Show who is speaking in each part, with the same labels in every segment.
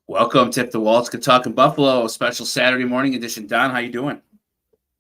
Speaker 1: Welcome, Tip the Waltz. Good Talking Buffalo, special Saturday morning edition. Don, how you doing?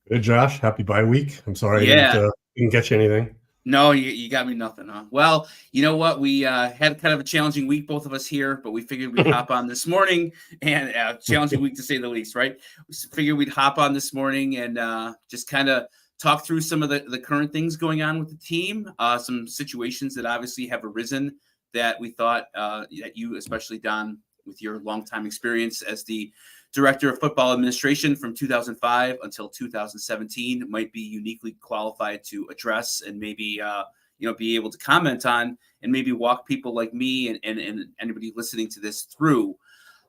Speaker 2: Good, Josh. Happy bye week. I'm sorry I
Speaker 1: Yeah.
Speaker 2: didn't get you anything.
Speaker 1: No, you got me nothing, huh? Well, you know what? We had kind of a challenging week, both of us here, but we figured we'd hop on this morning, and challenging week to say the least, right? We figured we'd hop on this morning and just kind of talk through some of the current things going on with the team, some situations that obviously have arisen that we thought that you, especially Don, with your longtime experience as the Director of Football Administration from 2005 until 2017, might be uniquely qualified to address and maybe be able to comment on, and maybe walk people like me and anybody listening to this through.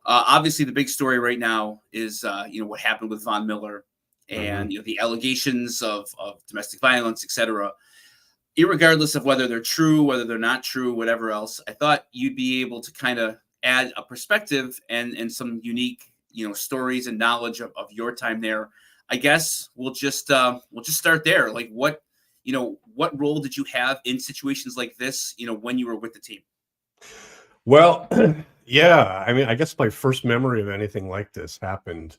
Speaker 1: Obviously, the big story right now is what happened with Von Miller and the allegations of domestic violence, etc. Irregardless of whether they're true, whether they're not true, whatever else, I thought you'd be able to kind of add a perspective and some unique stories and knowledge of your time there. I guess we'll just start there. Like what role did you have in situations like this, when you were with the team?
Speaker 2: Well, yeah, I mean, I guess my first memory of anything like this happened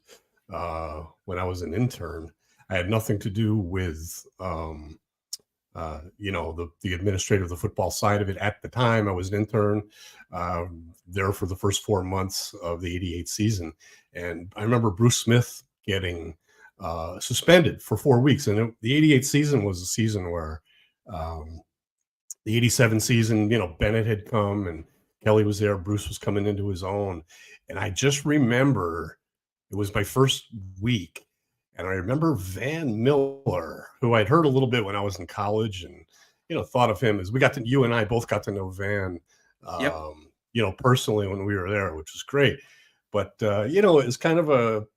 Speaker 2: when I was an intern. I had nothing to do with the administrative, the football side of it at the time. I was an intern there for the first 4 months of the '88 season. And I remember Bruce Smith getting suspended for 4 weeks. And the '88 season was a season where the '87 season, Bennett had come and Kelly was there. Bruce was coming into his own. And I just remember it was my first week. And I remember Van Miller, who I'd heard a little bit when I was in college, and thought of him as you and I both got to know Van, personally when we were there, which was great. But it was kind of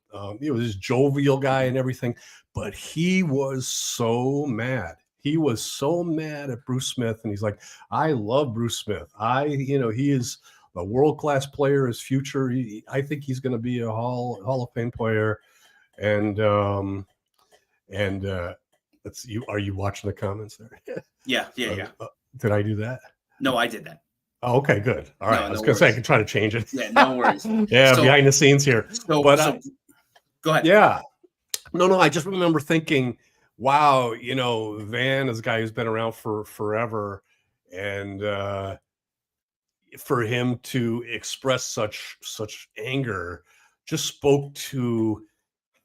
Speaker 2: this jovial guy and everything. But he was so mad. He was so mad at Bruce Smith, and he's like, "I love Bruce Smith. He is a world-class player. His future. I think he's going to be a Hall of Fame player." And let's see, are you watching the comments there?
Speaker 1: Yeah.
Speaker 2: Did I do that?
Speaker 1: No, I did that.
Speaker 2: Oh, okay, good. All right. I was going to say I could try to change it.
Speaker 1: Yeah, no worries.
Speaker 2: Yeah, behind the scenes here.
Speaker 1: Go ahead.
Speaker 2: Yeah. No, I just remember thinking, wow, Van is a guy who's been around for forever. And for him to express such anger just spoke to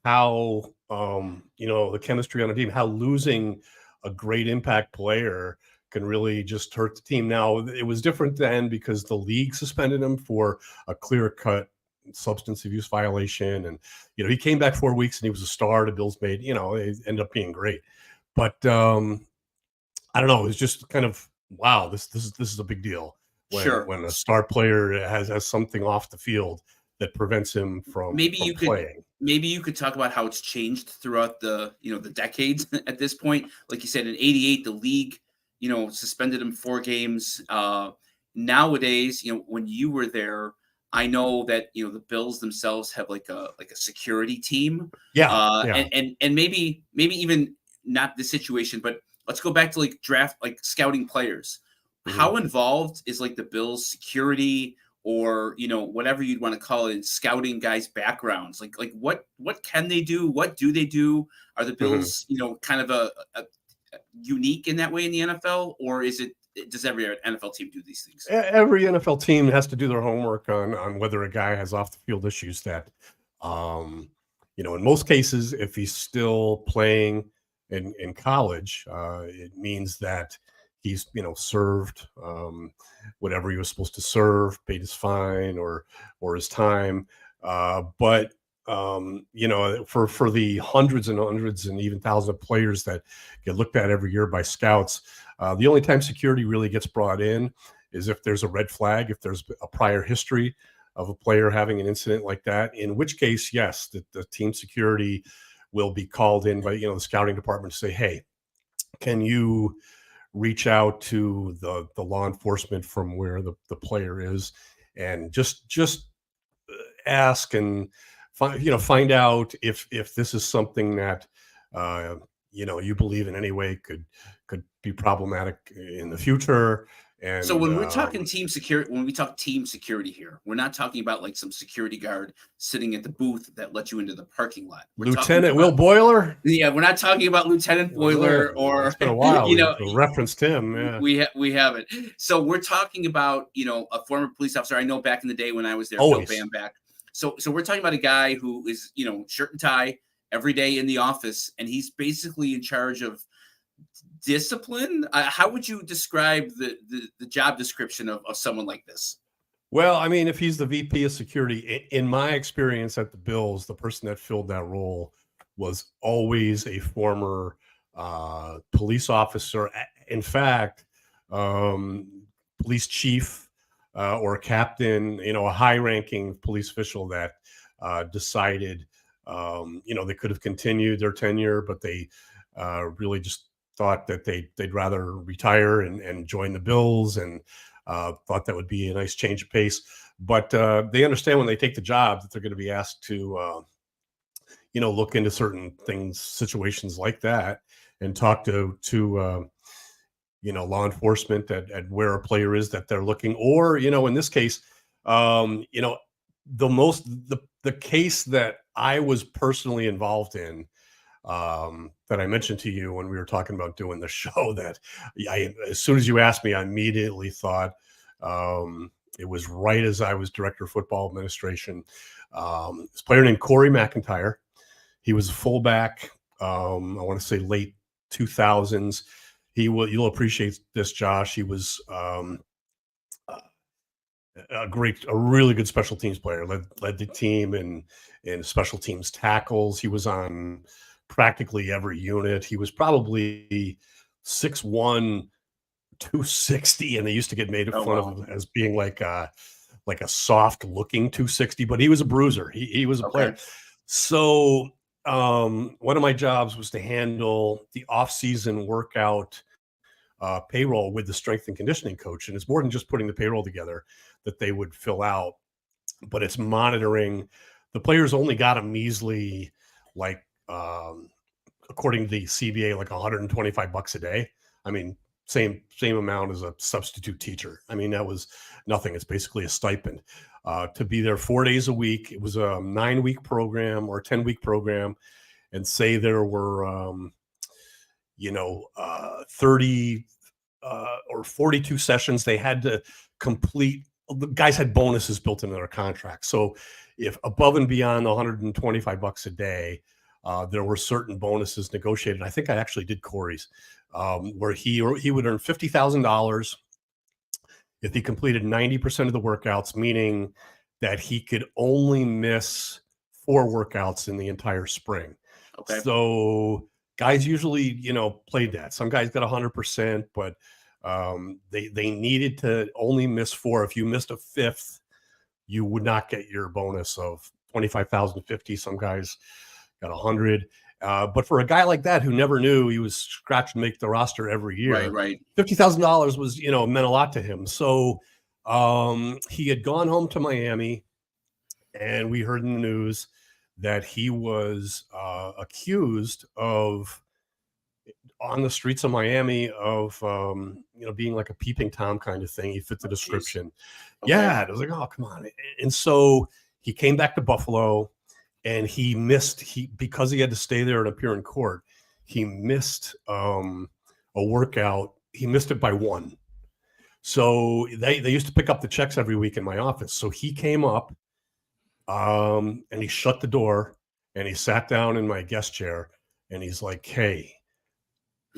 Speaker 2: how the chemistry on a team, how losing a great impact player can really just hurt the team. Now, it was different then because the league suspended him for a clear-cut substance abuse violation, and he came back 4 weeks and he was a star. The Bills made, it ended up being great. But I don't know, it was just kind of wow, this is a big deal when a star player has something off the field that prevents him from playing.
Speaker 1: Maybe you could talk about how it's changed throughout the decades at this point. Like you said, in '88, the league, suspended him 4 games. Nowadays, when you were there, I know that the Bills themselves have like a security team.
Speaker 2: Yeah.
Speaker 1: And maybe even not the situation, but let's go back to scouting players. Mm-hmm. How involved is the Bills security, or whatever you'd want to call it, in scouting guys' backgrounds? Like what can they do? What do they do? Are the Bills kind of a unique in that way in the NFL, or does every NFL team do these things?
Speaker 2: Every NFL team has to do their homework on whether a guy has off the field issues that in most cases, if he's still playing in college, it means that he's served whatever he was supposed to serve, paid his fine or his time. But for the hundreds and even thousands of players that get looked at every year by scouts, the only time security really gets brought in is if there's a red flag, if there's a prior history of a player having an incident like that, in which case, yes, the team security will be called in by the scouting department to say, hey, can you reach out to the law enforcement from where the player is, and just ask and find out if this is something that you believe in any way could be problematic in the future.
Speaker 1: So
Speaker 2: And
Speaker 1: when we're talking team security, when we talk team security here, we're not talking about like some security guard sitting at the booth that lets you into the parking lot. We're talking
Speaker 2: Lieutenant Will
Speaker 1: about,
Speaker 2: Boiler.
Speaker 1: yeah, we're not talking about Lieutenant Boiler
Speaker 2: It's
Speaker 1: or,
Speaker 2: been a while.
Speaker 1: you know,
Speaker 2: We've referenced him. Yeah.
Speaker 1: we haven't. So we're talking about, you know, a former police officer. I know back in the day when I was there, Bill
Speaker 2: Always.
Speaker 1: Bamback. So we're talking about a guy who is, you know, shirt and tie every day in the office, and he's basically in charge of discipline. How would you describe the job description of someone like this?
Speaker 2: Well, I mean, if he's the VP of security, in my experience at the Bills, the person that filled that role was always a former police officer. In fact, police chief or captain, you know, a high-ranking police official that decided, you know, they could have continued their tenure, but they really just thought that they'd rather retire and join the Bills, and thought that would be a nice change of pace. But they understand when they take the job that they're going to be asked to, you know, look into certain things, situations like that, and talk to you know, law enforcement at where a player is that they're looking, or, you know, in this case, you know, the case that I was personally involved in, that I mentioned to you when we were talking about doing the show, that as soon as you asked me, I immediately thought, it was right as I was Director of Football Administration. This player named Corey McIntyre. He was a fullback. I want to say late 2000s. You'll appreciate this, Josh. He was a really good special teams player. Led the team in special teams tackles. He was on practically every unit. He was probably 6'1", 260, and they used to get made fun of him as being like a soft looking 260, but he was a bruiser. He was a player. So one of my jobs was to handle the off-season workout payroll with the strength and conditioning coach. And it's more than just putting the payroll together that they would fill out, but it's monitoring. The players only got a measly, like, according to the CBA, like $125 a day. I mean, same amount as a substitute teacher. I mean, that was nothing. It's basically a stipend to be there 4 days a week. It was a 9-week program or a 10-week program, and say there were, 30 or 42 sessions they had to complete. The guys had bonuses built into their contract. So if above and beyond the $125 a day, there were certain bonuses negotiated. I think I actually did Corey's, where he would earn $50,000 if he completed 90% of the workouts, meaning that he could only miss 4 workouts in the entire spring. Okay. So guys usually, played that. Some guys got 100%, but they needed to only miss 4. If you missed a 5th, you would not get your bonus of $25,050. Some guys got 100. But for a guy like that who never knew he was scratched to make the roster every year,
Speaker 1: right.
Speaker 2: $50,000 was, meant a lot to him. So he had gone home to Miami, and we heard in the news that he was accused of, on the streets of Miami, of being like a peeping Tom kind of thing. He fit the description. Okay. Yeah, it was like, oh, come on. And so he came back to Buffalo, and he missed, because he had to stay there and appear in court, he missed a workout. He missed it by 1. So they used to pick up the checks every week in my office. So he came up, and he shut the door, and he sat down in my guest chair, and he's like, hey,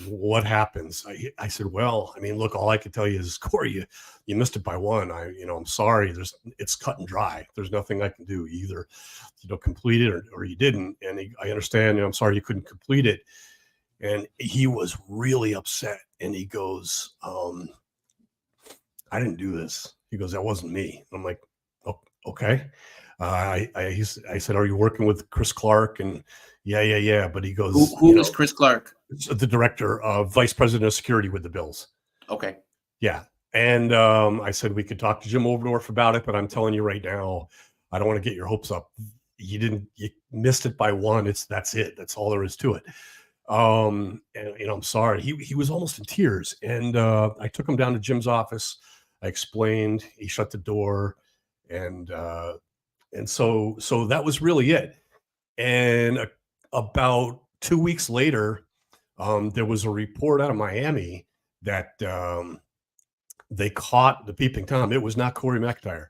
Speaker 2: what happens? I said, well, I mean, look, all I can tell you is, Corey, you missed it by 1. I'm sorry. It's cut and dry. There's nothing I can do. Either, complete it or you didn't. And I understand, I'm sorry you couldn't complete it. And he was really upset. And he goes, I didn't do this. He goes, that wasn't me. I'm like, oh, okay. I said, are you working with Chris Clark? And yeah. But he goes,
Speaker 1: who is Chris Clark?
Speaker 2: The director of vice president of security with the Bills.
Speaker 1: Okay.
Speaker 2: Yeah. And I said, we could talk to Jim Overdorf about it, but I'm telling you right now, I don't want to get your hopes up. You missed it by 1. That's it. That's all there is to it. And I'm sorry, he was almost in tears. And I took him down to Jim's office. I explained, he shut the door, and so that was really it. And about 2 weeks later, there was a report out of Miami that they caught the peeping Tom. It was not Corey McIntyre.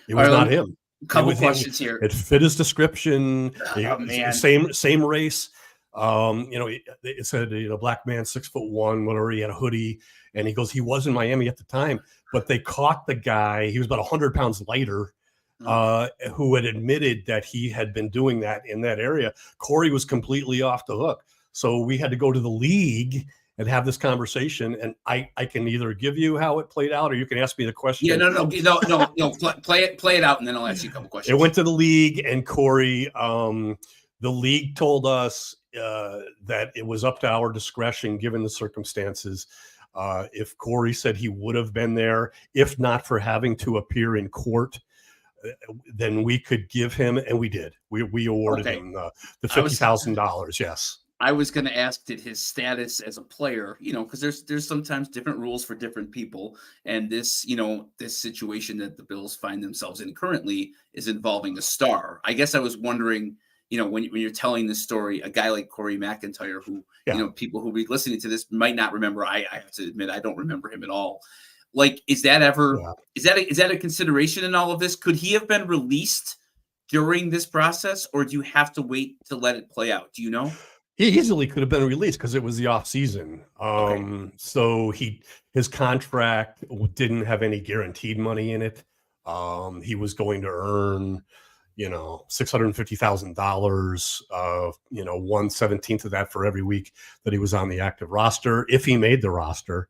Speaker 2: It was not him.
Speaker 1: Couple questions here.
Speaker 2: It fit his description.
Speaker 1: Oh, man.
Speaker 2: Same race. It said, black man, 6'1", whatever. He had a hoodie, and he goes, he was in Miami at the time, but they caught the guy. He was about 100 pounds lighter, who had admitted that he had been doing that in that area. Corey was completely off the hook. So we had to go to the league and have this conversation. And I can either give you how it played out, or you can ask me the question.
Speaker 1: Yeah, no. Play it out, and then I'll ask you a couple questions.
Speaker 2: It went to the league, and Corey, the league told us that it was up to our discretion, given the circumstances. If Corey said he would have been there, if not for having to appear in court, then we could give him, and we did. We awarded him the $50,000. Yes.
Speaker 1: I was going to ask, did his status as a player, because there's sometimes different rules for different people. And this, this situation that the Bills find themselves in currently is involving a star. I guess I was wondering, when you're telling this story, a guy like Corey McIntyre, who, people who be listening to this might not remember. I have to admit, I don't remember him at all. Like, is that ever, is that a consideration in all of this? Could he have been released during this process, or do you have to wait to let it play out? Do you know?
Speaker 2: He easily could have been released because it was the off season. So his contract didn't have any guaranteed money in it. He was going to earn, $650,000, 1/17 of that for every week that he was on the active roster, if he made the roster.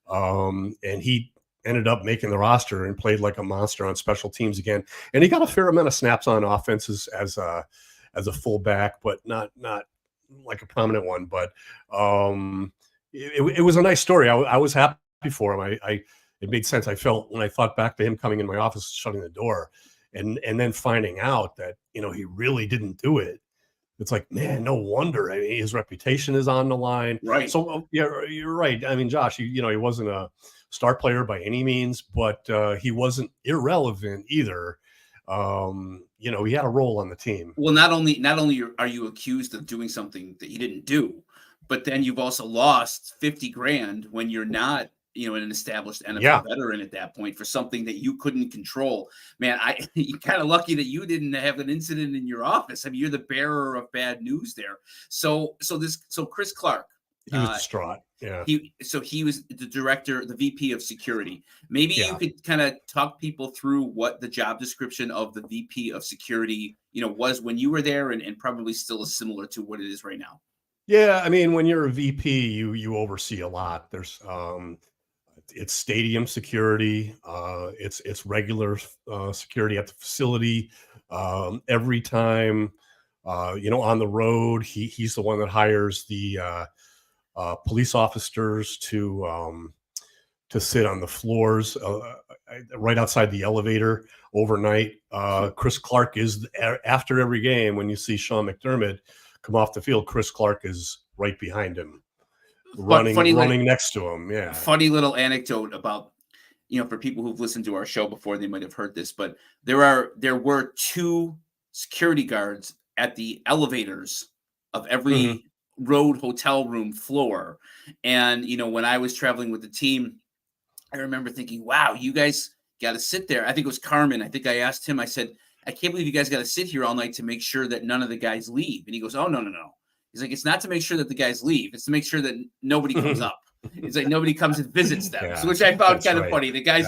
Speaker 2: And he ended up making the roster and played like a monster on special teams again. And he got a fair amount of snaps on offenses as a fullback, but not like a prominent one. But it was a nice story. I was happy for him. It made sense. I felt when I thought back to him coming in my office, shutting the door, and then finding out that he really didn't do it. It's like, man, no wonder. I mean, his reputation is on the line.
Speaker 1: Right.
Speaker 2: So yeah, you're right. I mean, Josh, he wasn't a star player by any means, but he wasn't irrelevant either. He had a role on the team.
Speaker 1: Well, not only are you accused of doing something that you didn't do, but then you've also lost $50,000 when you're not, an established NFL veteran at that point for something that you couldn't control. Man, you're kind of lucky that you didn't have an incident in your office. I mean, you're the bearer of bad news there. So Chris Clark,
Speaker 2: he was distraught. Yeah.
Speaker 1: He was the director, the VP of security. Maybe you could kind of talk people through what the job description of the VP of security, was when you were there, and probably still is similar to what it is right now.
Speaker 2: Yeah. I mean, when you're a VP, you oversee a lot. There's, it's stadium security. It's regular security at the facility. Every time, on the road, he's the one that hires the police officers to sit on the floors right outside the elevator overnight. Chris Clark is, after every game, when you see Sean McDermott come off the field, Chris Clark is right behind him, running next to him. Yeah.
Speaker 1: Funny little anecdote about, for people who've listened to our show before, they might have heard this, but there were 2 security guards at the elevators of every road hotel room floor. And, when I was traveling with the team, I remember thinking, wow, you guys got to sit there. I think it was Carmen. I think I asked him, I said, I can't believe you guys got to sit here all night to make sure that none of the guys leave. And he goes, oh, no. He's like, it's not to make sure that the guys leave. It's to make sure that nobody comes up. It's like nobody comes and visits them, which I found kind of funny. The guys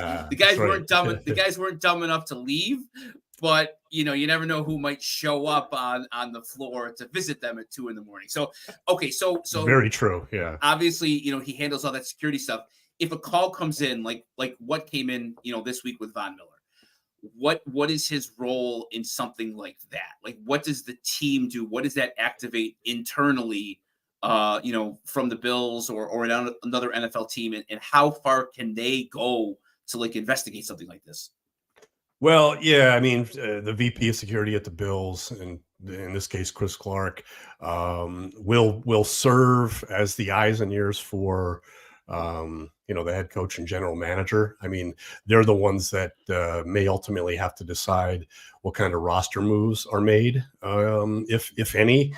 Speaker 1: weren't dumb. The guys weren't dumb enough to leave, but you never know who might show up on the floor to visit them at 2 a.m. So, okay. So
Speaker 2: very true. Yeah.
Speaker 1: Obviously, he handles all that security stuff. If a call comes in, like what came in, this week with Von Miller, what is his role in something like that? Like, what does the team do? What does that activate internally, from the Bills or another NFL team, and how far can they go to investigate something like this?
Speaker 2: Well, yeah, I mean, the VP of security at the Bills, and in this case, Chris Clark, will serve as the eyes and ears for, the head coach and general manager. I mean, they're the ones that may ultimately have to decide what kind of roster moves are made, if any.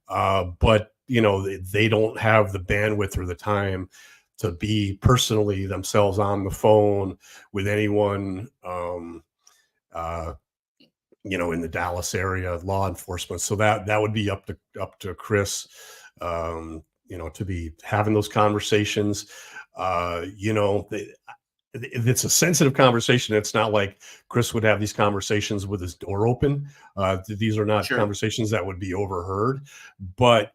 Speaker 2: But they don't have the bandwidth or the time to be personally themselves on the phone with anyone, in the Dallas area, law enforcement. So that would be up to Chris, to be having those conversations. It's a sensitive conversation. It's not like Chris would have these conversations with his door open. These are not conversations that would be overheard, but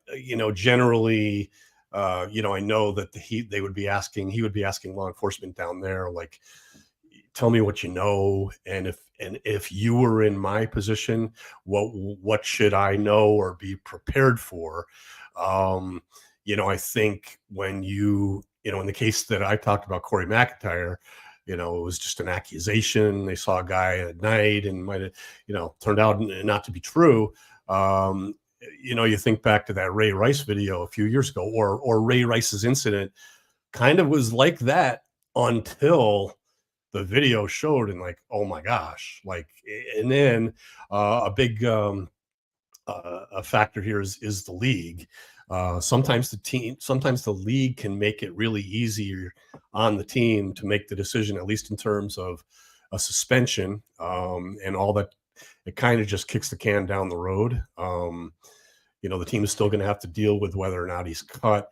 Speaker 2: generally, I know that he would be asking law enforcement down there, like, tell me what you know, and if you were in my position, what should I know or be prepared for? I think when in the case that I talked about, Corey McIntyre, it was just an accusation. They saw a guy at night and might have, turned out not to be true. You think back to that Ray Rice video a few years ago, or Ray Rice's incident kind of was like that until the video showed, and like, oh my gosh, like, and then a big a factor here is the league. Sometimes the league can make it really easier on the team to make the decision, at least in terms of a suspension, and all that. It kind of just kicks the can down the road. The team is still going to have to deal with whether or not he's cut.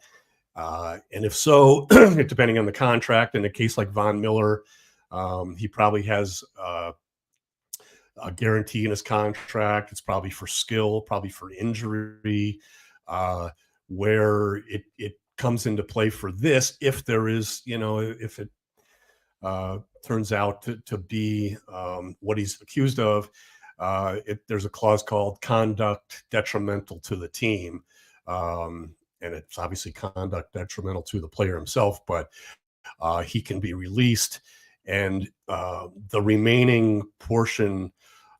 Speaker 2: And if so, depending on the contract, in a case like Von Miller, he probably has a guarantee in his contract. It's probably for skill, probably for injury, where it comes into play for this. If there is, if it turns out to be what he's accused of, there's a clause called conduct detrimental to the team. And it's obviously conduct detrimental to the player himself, but he can be released, and the remaining portion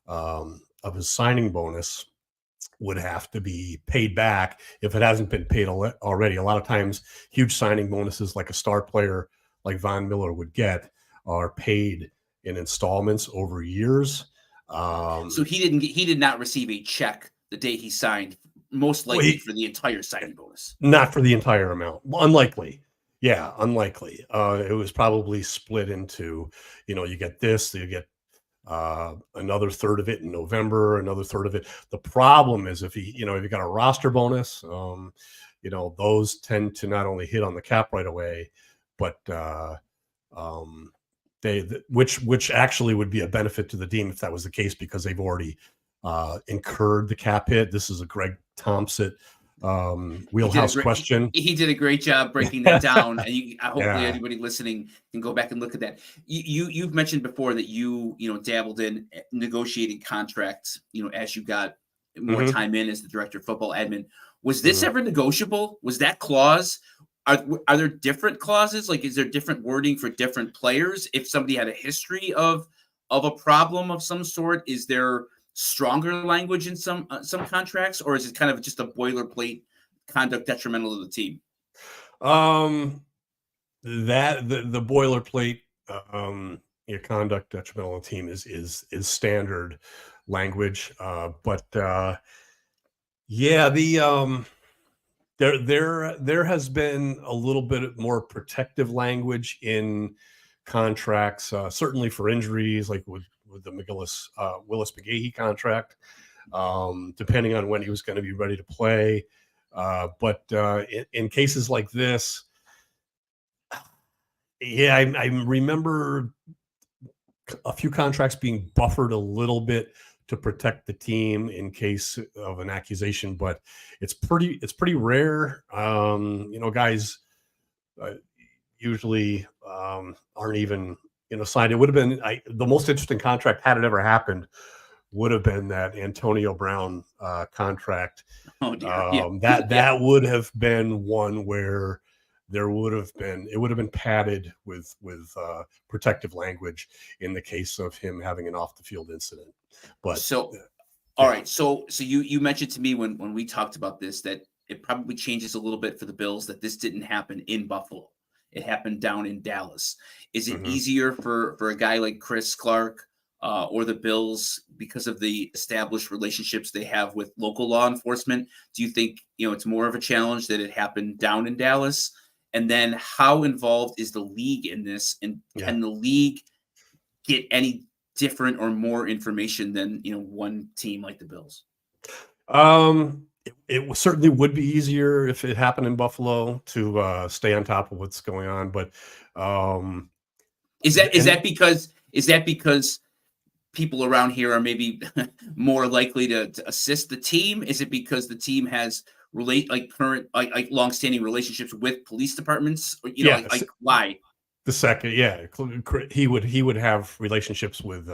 Speaker 2: of his signing bonus would have to be paid back if it hasn't been paid already. A lot of times, huge signing bonuses, like a star player like Von Miller would get, are paid in installments over years.
Speaker 1: So he did not receive a check the day he signed, most likely for the entire signing bonus.
Speaker 2: Not for the entire amount. Unlikely. Yeah, unlikely. It was probably split into, you get this, you get another third of it in November, another third of it. The problem is if you got a roster bonus, those tend to not only hit on the cap right away, but which actually would be a benefit to the team if that was the case, because they've already incurred the cap hit. This is a Greg Thompson wheelhouse question.
Speaker 1: He did a great job breaking that down, and hopefully anybody listening can go back and look at that. You've mentioned before that you dabbled in negotiating contracts, as you got more time in as the director of football admin. Was this ever negotiable? Was that clause? Are there different clauses? Like, is there different wording for different players? If somebody had a history of a problem of some sort, is there stronger language in some contracts, or is it kind of just a boilerplate conduct detrimental to the team?
Speaker 2: That the boilerplate conduct detrimental to the team is standard language, but there has been a little bit more protective language in contracts, certainly for injuries, like with the Willis McGahee contract, depending on when he was going to be ready to play. But in cases like this, I remember a few contracts being buffered a little bit to protect the team in case of an accusation, but it's pretty rare. Guys usually aren't even signed. It would have been the most interesting contract, had it ever happened, would have been that Antonio Brown contract.
Speaker 1: Oh dear.
Speaker 2: That would have been one where it would have been padded with protective language in the case of him having an off the field incident. But
Speaker 1: All right. So you mentioned to me when we talked about this that it probably changes a little bit for the Bills that this didn't happen in Buffalo. It happened down in Dallas. Is it
Speaker 2: Mhm.
Speaker 1: easier for a guy like Chris Clark or the Bills because of the established relationships they have with local law enforcement? Do you think it's more of a challenge that it happened down in Dallas? And then how involved is the league in this? And
Speaker 2: Yeah.
Speaker 1: can the league get any different or more information than one team like the Bills?
Speaker 2: It certainly would be easier if it happened in Buffalo to stay on top of what's going on, but um,
Speaker 1: Is that is
Speaker 2: and
Speaker 1: that because is that because people around here are maybe more likely to assist the team? Is it because the team has current long-standing relationships with police departments? Or,
Speaker 2: yeah,
Speaker 1: why?
Speaker 2: the second, yeah, he would have relationships with.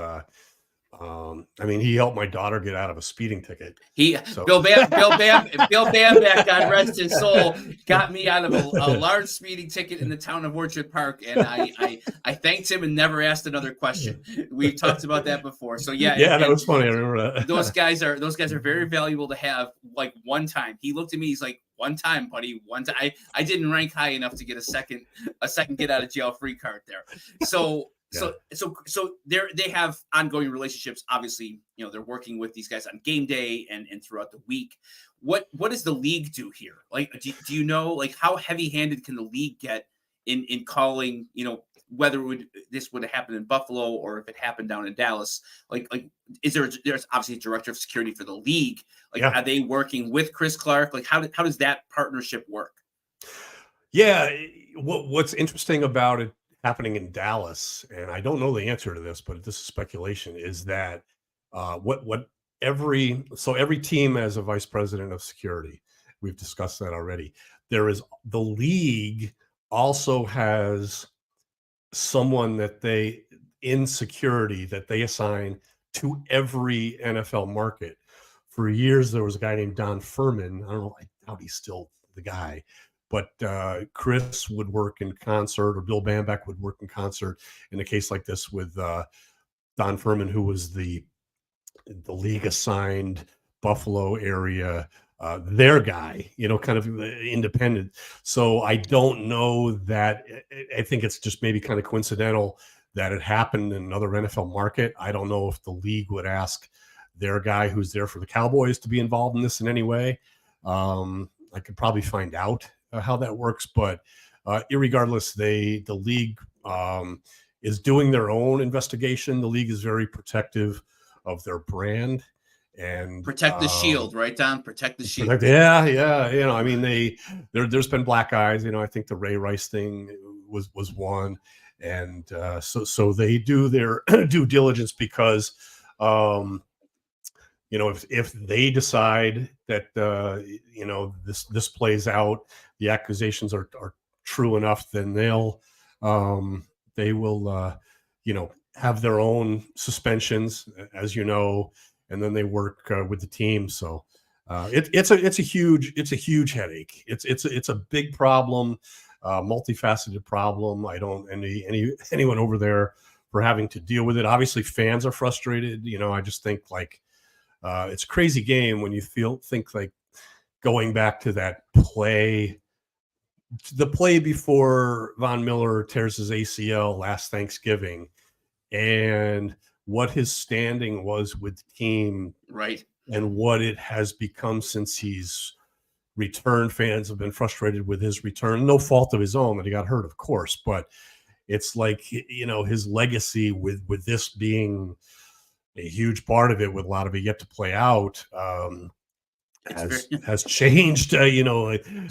Speaker 2: I mean, he helped my daughter get out of a speeding ticket.
Speaker 1: He
Speaker 2: So
Speaker 1: Bill Bamback, God rest his soul, got me out of a large speeding ticket in the town of Orchard Park, and I thanked him and never asked another question. We've talked about that before, so yeah,
Speaker 2: yeah, that
Speaker 1: and
Speaker 2: was funny. I remember that.
Speaker 1: those guys are very valuable to have. Like one time, he looked at me, he's like, "One time, buddy, one time." I didn't rank high enough to get a second get out of jail free card there. So
Speaker 2: Yeah.
Speaker 1: so they have ongoing relationships. Obviously, they're working with these guys on game day and throughout the week. What does the league do here? Like, do you know, like, how heavy handed can the league get in calling, whether this would have happened in Buffalo or if it happened down in Dallas? Like there's obviously a director of security for the league. Like,
Speaker 2: Yeah.
Speaker 1: are they working with Chris Clark? Like, how does that partnership work?
Speaker 2: Yeah, what's interesting about it happening in Dallas, and I don't know the answer to this, but this is speculation, is that what every team has a vice president of security. We've discussed that already. There is the league also has someone that they in security that they assign to every NFL market. For years, there was a guy named Don Furman. I don't know. I doubt he's still the guy, but Chris would work in concert, or Bill Bamback would work in concert in a case like this with Don Furman, who was the league assigned Buffalo area their guy, kind of independent. So I don't know that. I think it's just maybe kind of coincidental that it happened in another NFL market. I don't know if the league would ask their guy who's there for the Cowboys to be involved in this in any way. I could probably find out how that works, but irregardless, the league is doing their own investigation. The league is very protective of their brand and
Speaker 1: Protect the shield, right, Don? Protect the shield.
Speaker 2: yeah. I mean, there's been black eyes. I think the Ray Rice thing was one, and so they do their due diligence because if they decide that this plays out, the accusations are true enough, then they will have their own suspensions, as and then they work with the team. So it's a huge headache. It's a big problem, multifaceted problem. I don't envy anyone over there for having to deal with it. Obviously, fans are frustrated. I just think it's a crazy game when you think like going back to that play. The play before Von Miller tears his ACL last Thanksgiving, and what his standing was with the team,
Speaker 1: right,
Speaker 2: and what it has become since he's returned. Fans have been frustrated with his return, no fault of his own that he got hurt, of course, but it's like his legacy with this being a huge part of it, with a lot of it yet to play out. Has changed. I'm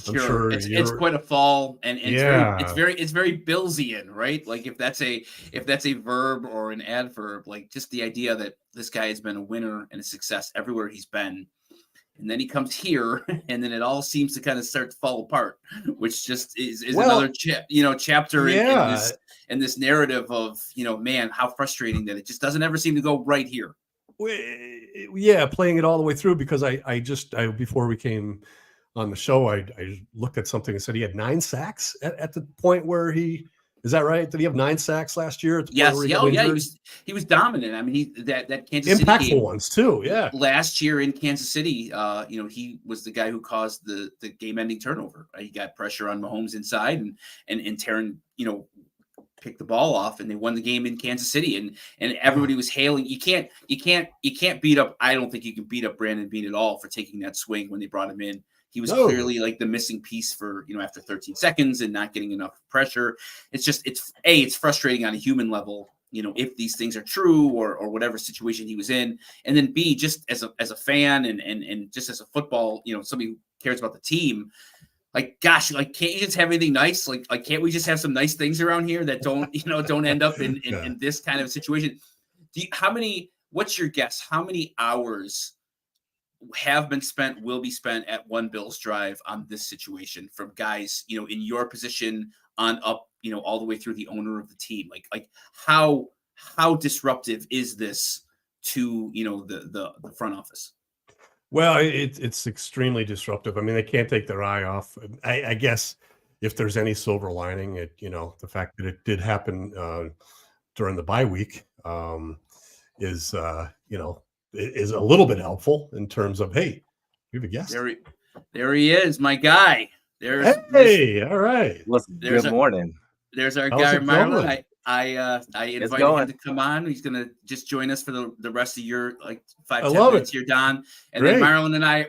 Speaker 2: sure
Speaker 1: it's quite a fall, and
Speaker 2: yeah,
Speaker 1: it's very Billsian, right? Like if that's a verb or an adverb, like just the idea that this guy has been a winner and a success everywhere he's been, and then he comes here, and then it all seems to kind of start to fall apart, which just is another chapter in this narrative of man, how frustrating that it just doesn't ever seem to go right here.
Speaker 2: Yeah, playing it all the way through, because I before we came on the show, I looked at something and said he had 9 sacks at the point where he Is that right? Did he have 9 sacks last year at the point
Speaker 1: Yes.
Speaker 2: where he
Speaker 1: Yeah.
Speaker 2: got
Speaker 1: Oh, yeah.
Speaker 2: injured?
Speaker 1: He was dominant. I mean, that Kansas City
Speaker 2: Impactful
Speaker 1: game
Speaker 2: ones too. Yeah.
Speaker 1: last year in Kansas City, he was the guy who caused the game-ending turnover. Right? He got pressure on Mahomes inside, and Terran, picked the ball off, and they won the game in Kansas City. And everybody was hailing. You can't beat up. I don't think you can beat up Brandon Beane at all for taking that swing when they brought him in. He was clearly like the missing piece for, after 13 seconds and not getting enough pressure. It's frustrating on a human level, if these things are true or whatever situation he was in. And then B, just as a fan and just as a football, somebody who cares about the team, like, gosh, like, can't you just have anything nice? Like, can't we just have some nice things around here that don't end up in this kind of situation? What's your guess? How many hours have been spent, will be spent at One Bills Drive on this situation from guys, in your position on up, all the way through the owner of the team? Like how disruptive is this to, the front office?
Speaker 2: Well, it's extremely disruptive. I mean, they can't take their eye off. I guess if there's any silver lining, the fact that it did happen during the bye week is is a little bit helpful in terms of, hey, we have a guest.
Speaker 1: There he is, my guy.
Speaker 2: All right.
Speaker 3: Good morning.
Speaker 1: There's our guy, Marlon. I invited him to come on. He's going to just join us for the rest of your 5-10 minutes here, Don. And
Speaker 2: Great.
Speaker 1: then Marlon and I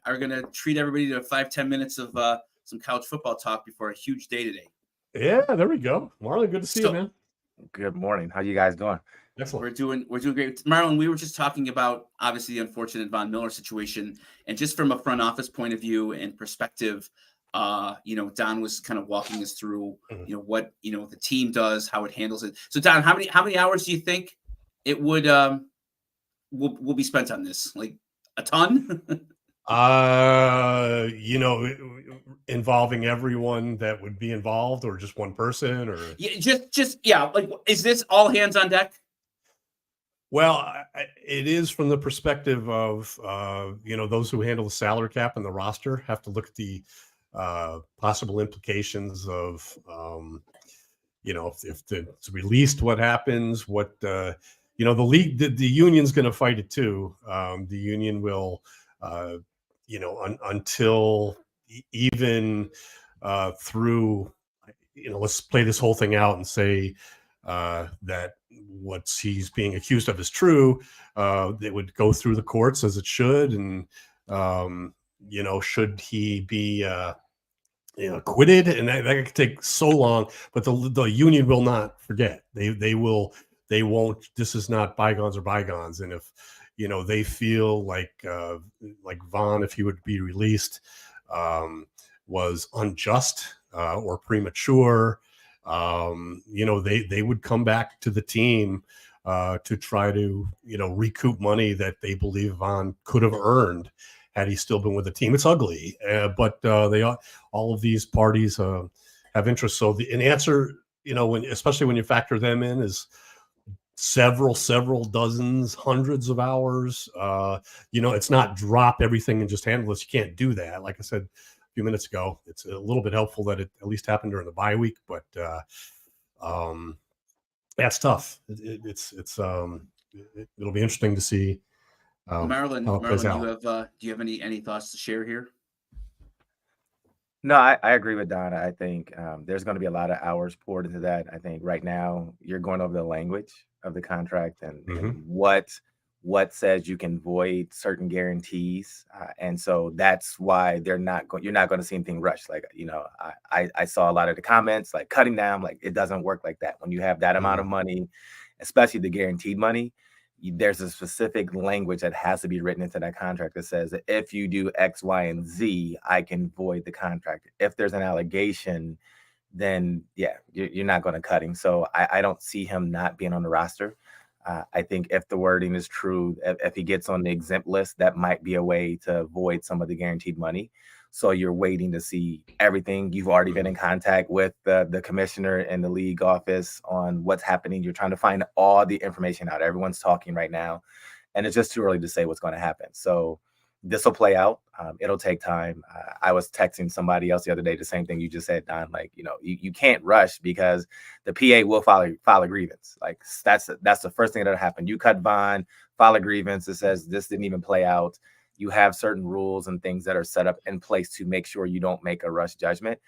Speaker 1: are gonna treat everybody to 5-10 minutes of some college football talk before a huge day today.
Speaker 2: Yeah, there we go. Marlon, good to see you, man.
Speaker 3: Good morning. How you guys doing?
Speaker 2: Excellent.
Speaker 1: We're doing great. Marlon, we were just talking about obviously the unfortunate Von Miller situation, and just from a front office point of view and perspective, Don was kind of walking us through, what the team does, how it handles it. So, Don, how many hours do you think it would will be spent on this? Like a ton?
Speaker 2: Involving everyone that would be involved, or just one person, or
Speaker 1: like, is this all hands on deck?
Speaker 2: Well, it is from the perspective of those who handle the salary cap and the roster have to look at the possible implications of if it's released, what happens, what the league, the union's going to fight it too. The union will until even through let's play this whole thing out and say that what he's being accused of is true. It would go through the courts as it should, and should he be acquitted, and that could take so long. But the union will not forget. They won't. This is not bygones or bygones. And if they feel like Von, if he would be released, was unjust or premature, they would come back to the team to try to recoup money that they believe Von could have earned had he still been with the team. It's ugly, but all of these parties have interest. So an answer, especially when you factor them in, is several dozens, hundreds of hours. It's not drop everything and just handle this. You can't do that. Like I said a few minutes ago, it's a little bit helpful that it at least happened during the bye week, but that's tough. It'll be interesting to see.
Speaker 1: Marilyn, do you have any thoughts to share here?
Speaker 3: No, I agree with Don. I think there's going to be a lot of hours poured into that. I think right now you're going over the language of the contract and what says you can void certain guarantees, and so that's why you're not going to see anything rushed. Like I saw a lot of the comments like cutting down. Like it doesn't work like that. When you have that amount of money, especially the guaranteed money, there's a specific language that has to be written into that contract that says that if you do X, Y, and Z, I can void the contract. If there's an allegation, then you're not going to cut him. So I don't see him not being on the roster. I think if the wording is true, if he gets on the exempt list, that might be a way to avoid some of the guaranteed money. So you're waiting to see everything. You've already been in contact with the commissioner and the league office on what's happening. You're trying to find all the information out. Everyone's talking right now, and it's just too early to say what's going to happen. So this will play out. It'll take time. I was texting somebody else the other day, the same thing you just said, Don. Like, you can't rush because the PA will file a grievance. Like that's the first thing that'll happen. You cut bond, file a grievance that says this didn't even play out. You have certain rules and things that are set up in place to make sure you don't make a rush judgment.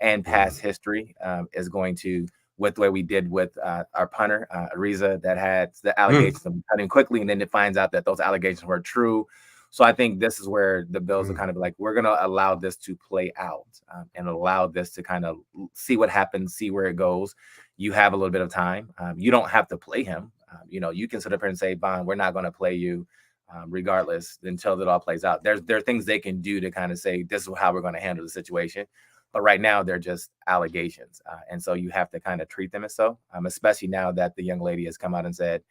Speaker 3: And past history is going to, with the way we did with our punter, Ariza, that had the allegations of cutting quickly, and then it finds out that those allegations were true. So I think this is where the Bills are kind of like, we're going to allow this to play out and allow this to kind of see what happens, see where it goes. You have a little bit of time. You don't have to play him. You can sit up here and say, Bond, we're not going to play you regardless until it all plays out. There are things they can do to kind of say, this is how we're going to handle the situation. But right now, they're just allegations. And so you have to kind of treat them as so, especially now that the young lady has come out and said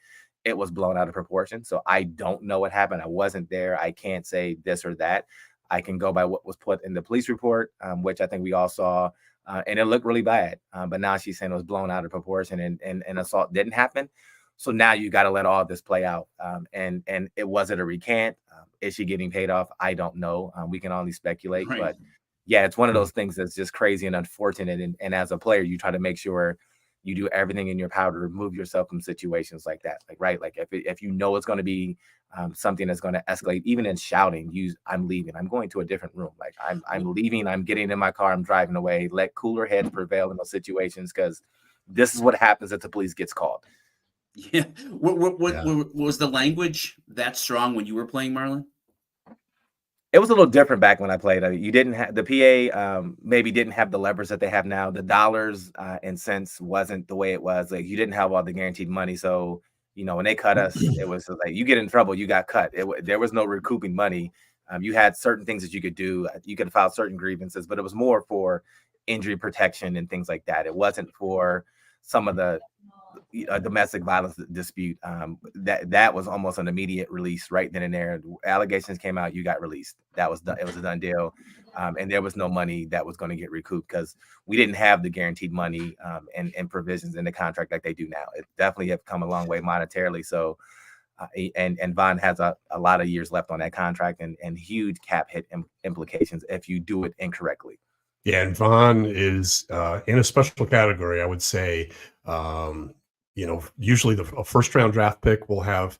Speaker 3: it was blown out of proportion. So I don't know what happened. I wasn't there. I can't say this or that. I can go by what was put in the police report, which I think we all saw, and it looked really bad. But now she's saying it was blown out of proportion and assault didn't happen. So now you got to let all this play out. And it wasn't a recant. Is she getting paid off? I don't know. We can only speculate. Right. But yeah, it's one of those things that's just crazy and unfortunate. And as a player, you try to make sure you do everything in your power to remove yourself from situations like that. Like, right. Like if you know it's going to be something that's going to escalate, even in shouting, I'm leaving, I'm going to a different room. Like I'm leaving, I'm getting in my car, I'm driving away. Let cooler heads prevail in those situations, because this is what happens if the police gets called.
Speaker 1: Yeah. What was the language that strong when you were playing, Marlon?
Speaker 3: It was a little different back when I played. You didn't have the PA, maybe didn't have the levers that they have now. The dollars and cents wasn't the way it was. Like, you didn't have all the guaranteed money. So, when they cut us, it was like, you get in trouble, you got cut. There was no recouping money. You had certain things that you could do. You could file certain grievances, but it was more for injury protection and things like that. It wasn't for some of the domestic violence dispute. That was almost an immediate release right then and there. Allegations came out, you got released. That was done. It was a done deal. And there was no money that was going to get recouped, because we didn't have the guaranteed money and provisions in the contract like they do now. It definitely have come a long way monetarily. So and Von has a lot of years left on that contract, and huge cap hit implications if you do it incorrectly.
Speaker 2: Yeah, and Von is in a special category, I would say. Usually a first-round draft pick will have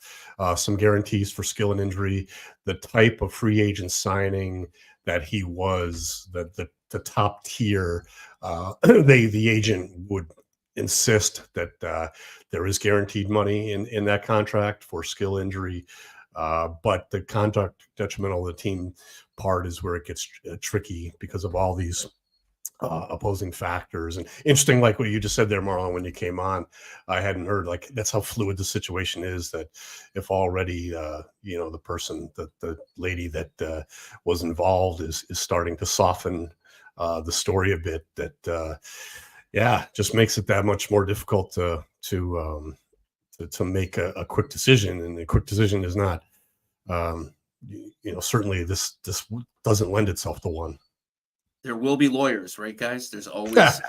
Speaker 2: some guarantees for skill and injury. The type of free agent signing that he was, the top tier, the agent would insist that there is guaranteed money in that contract for skill injury. But the conduct detrimental to the team part is where it gets tricky because of all these opposing factors. And interesting, like what you just said there, Marlon, when you came on, I hadn't heard, like, that's how fluid the situation is, that if already the person, the lady that was involved is starting to soften the story a bit, that just makes it that much more difficult to make a quick decision. And a quick decision is not certainly this doesn't lend itself to one.
Speaker 1: There will be lawyers, right, guys? There's always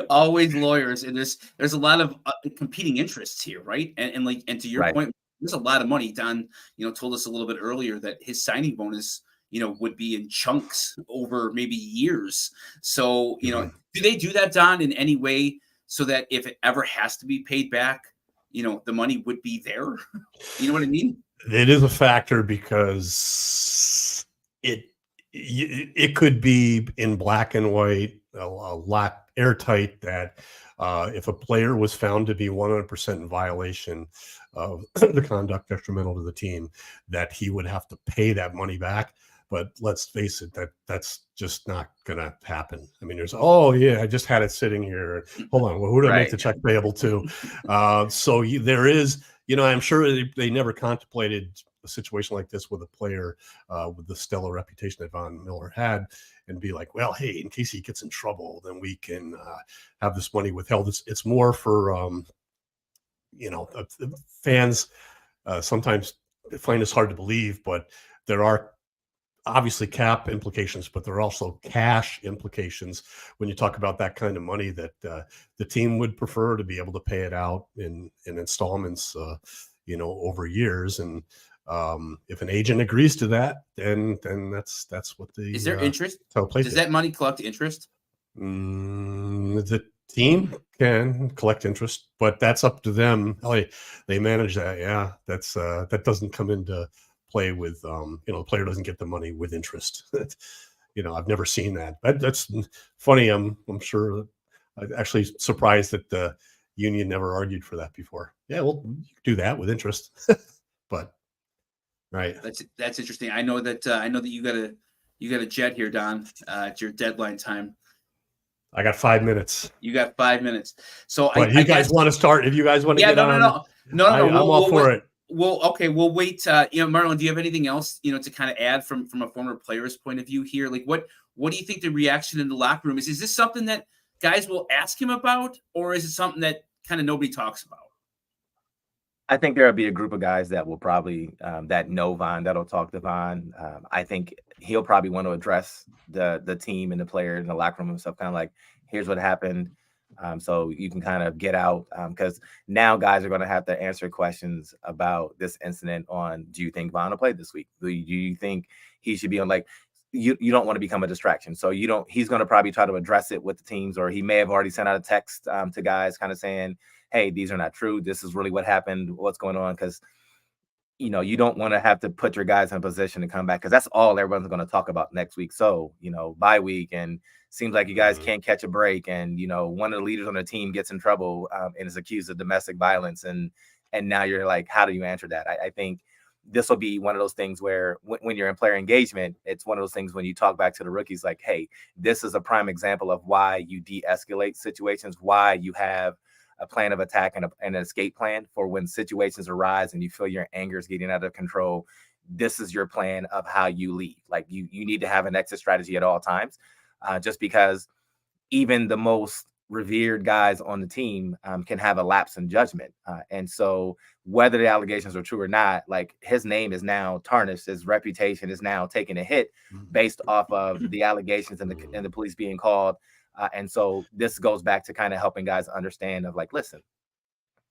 Speaker 1: always lawyers, and there's a lot of competing interests here, right? And to your point, there's a lot of money. Don, told us a little bit earlier that his signing bonus, would be in chunks over maybe years. So, do they do that, Don, in any way so that if it ever has to be paid back, the money would be there? You know what I mean?
Speaker 2: It is a factor, because it could be in black and white, a lot airtight, that if a player was found to be 100% in violation of the conduct detrimental to the team, that he would have to pay that money back. But let's face it, that's just not going to happen. I mean, I just had it sitting here. Hold on, well, who do I make the check payable to? So there is, I'm sure they never contemplated a situation like this with a player with the stellar reputation that Von Miller had, and be like, well, hey, in case he gets in trouble, then we can have this money withheld. It's more for, fans sometimes find this hard to believe, but there are obviously cap implications, but there are also cash implications when you talk about that kind of money, that the team would prefer to be able to pay it out in installments, over years. And If an agent agrees to that, then that's what the
Speaker 1: Is there interest?
Speaker 2: so plays
Speaker 1: Does
Speaker 2: it.
Speaker 1: that money collect interest?
Speaker 2: The team can collect interest, but that's up to them. They manage that. Yeah, that's that doesn't come into play with the player doesn't get the money with interest. I've never seen that. That's funny. I'm sure. I'm actually surprised that the union never argued for that before. Yeah, well, you can do that with interest, but right.
Speaker 1: That's interesting. I know that you got a jet here, Don. It's your deadline time.
Speaker 2: I got 5 minutes.
Speaker 1: You got 5 minutes. So
Speaker 2: but you guys want to start? If you guys want to get on,
Speaker 1: no.
Speaker 2: I'm all for it.
Speaker 1: Well, okay, we'll wait. Marlon, do you have anything else, to kind of add from a former player's point of view here? Like, what do you think the reaction in the locker room is? Is this something that guys will ask him about, or is it something that kind of nobody talks about?
Speaker 3: I think there'll be a group of guys that will probably that know Von, that'll talk to Von. I think he'll probably want to address the team and the player in the locker room and stuff, kind of like, here's what happened. So you can kind of get out, because now guys are going to have to answer questions about this incident on, do you think Von will play this week? Do you think he should be on, like, you don't want to become a distraction. So he's going to probably try to address it with the teams, or he may have already sent out a text to guys kind of saying, hey, these are not true. This is really what happened. What's going on? Because, you don't want to have to put your guys in a position to come back, because that's all everyone's going to talk about next week. So, bye week, and seems like you guys can't catch a break. And, one of the leaders on the team gets in trouble and is accused of domestic violence. And now you're like, how do you answer that? I think this will be one of those things where when you're in player engagement, it's one of those things when you talk back to the rookies, like, hey, this is a prime example of why you de-escalate situations, why you have a plan of attack and an escape plan for when situations arise and you feel your anger is getting out of control. This is your plan of how you lead. Like, you need to have an exit strategy at all times, just because even the most revered guys on the team can have a lapse in judgment. And so whether the allegations are true or not, like, his name is now tarnished. His reputation is now taking a hit based off of the allegations and the police being called. And so this goes back to kind of helping guys understand of, like, listen,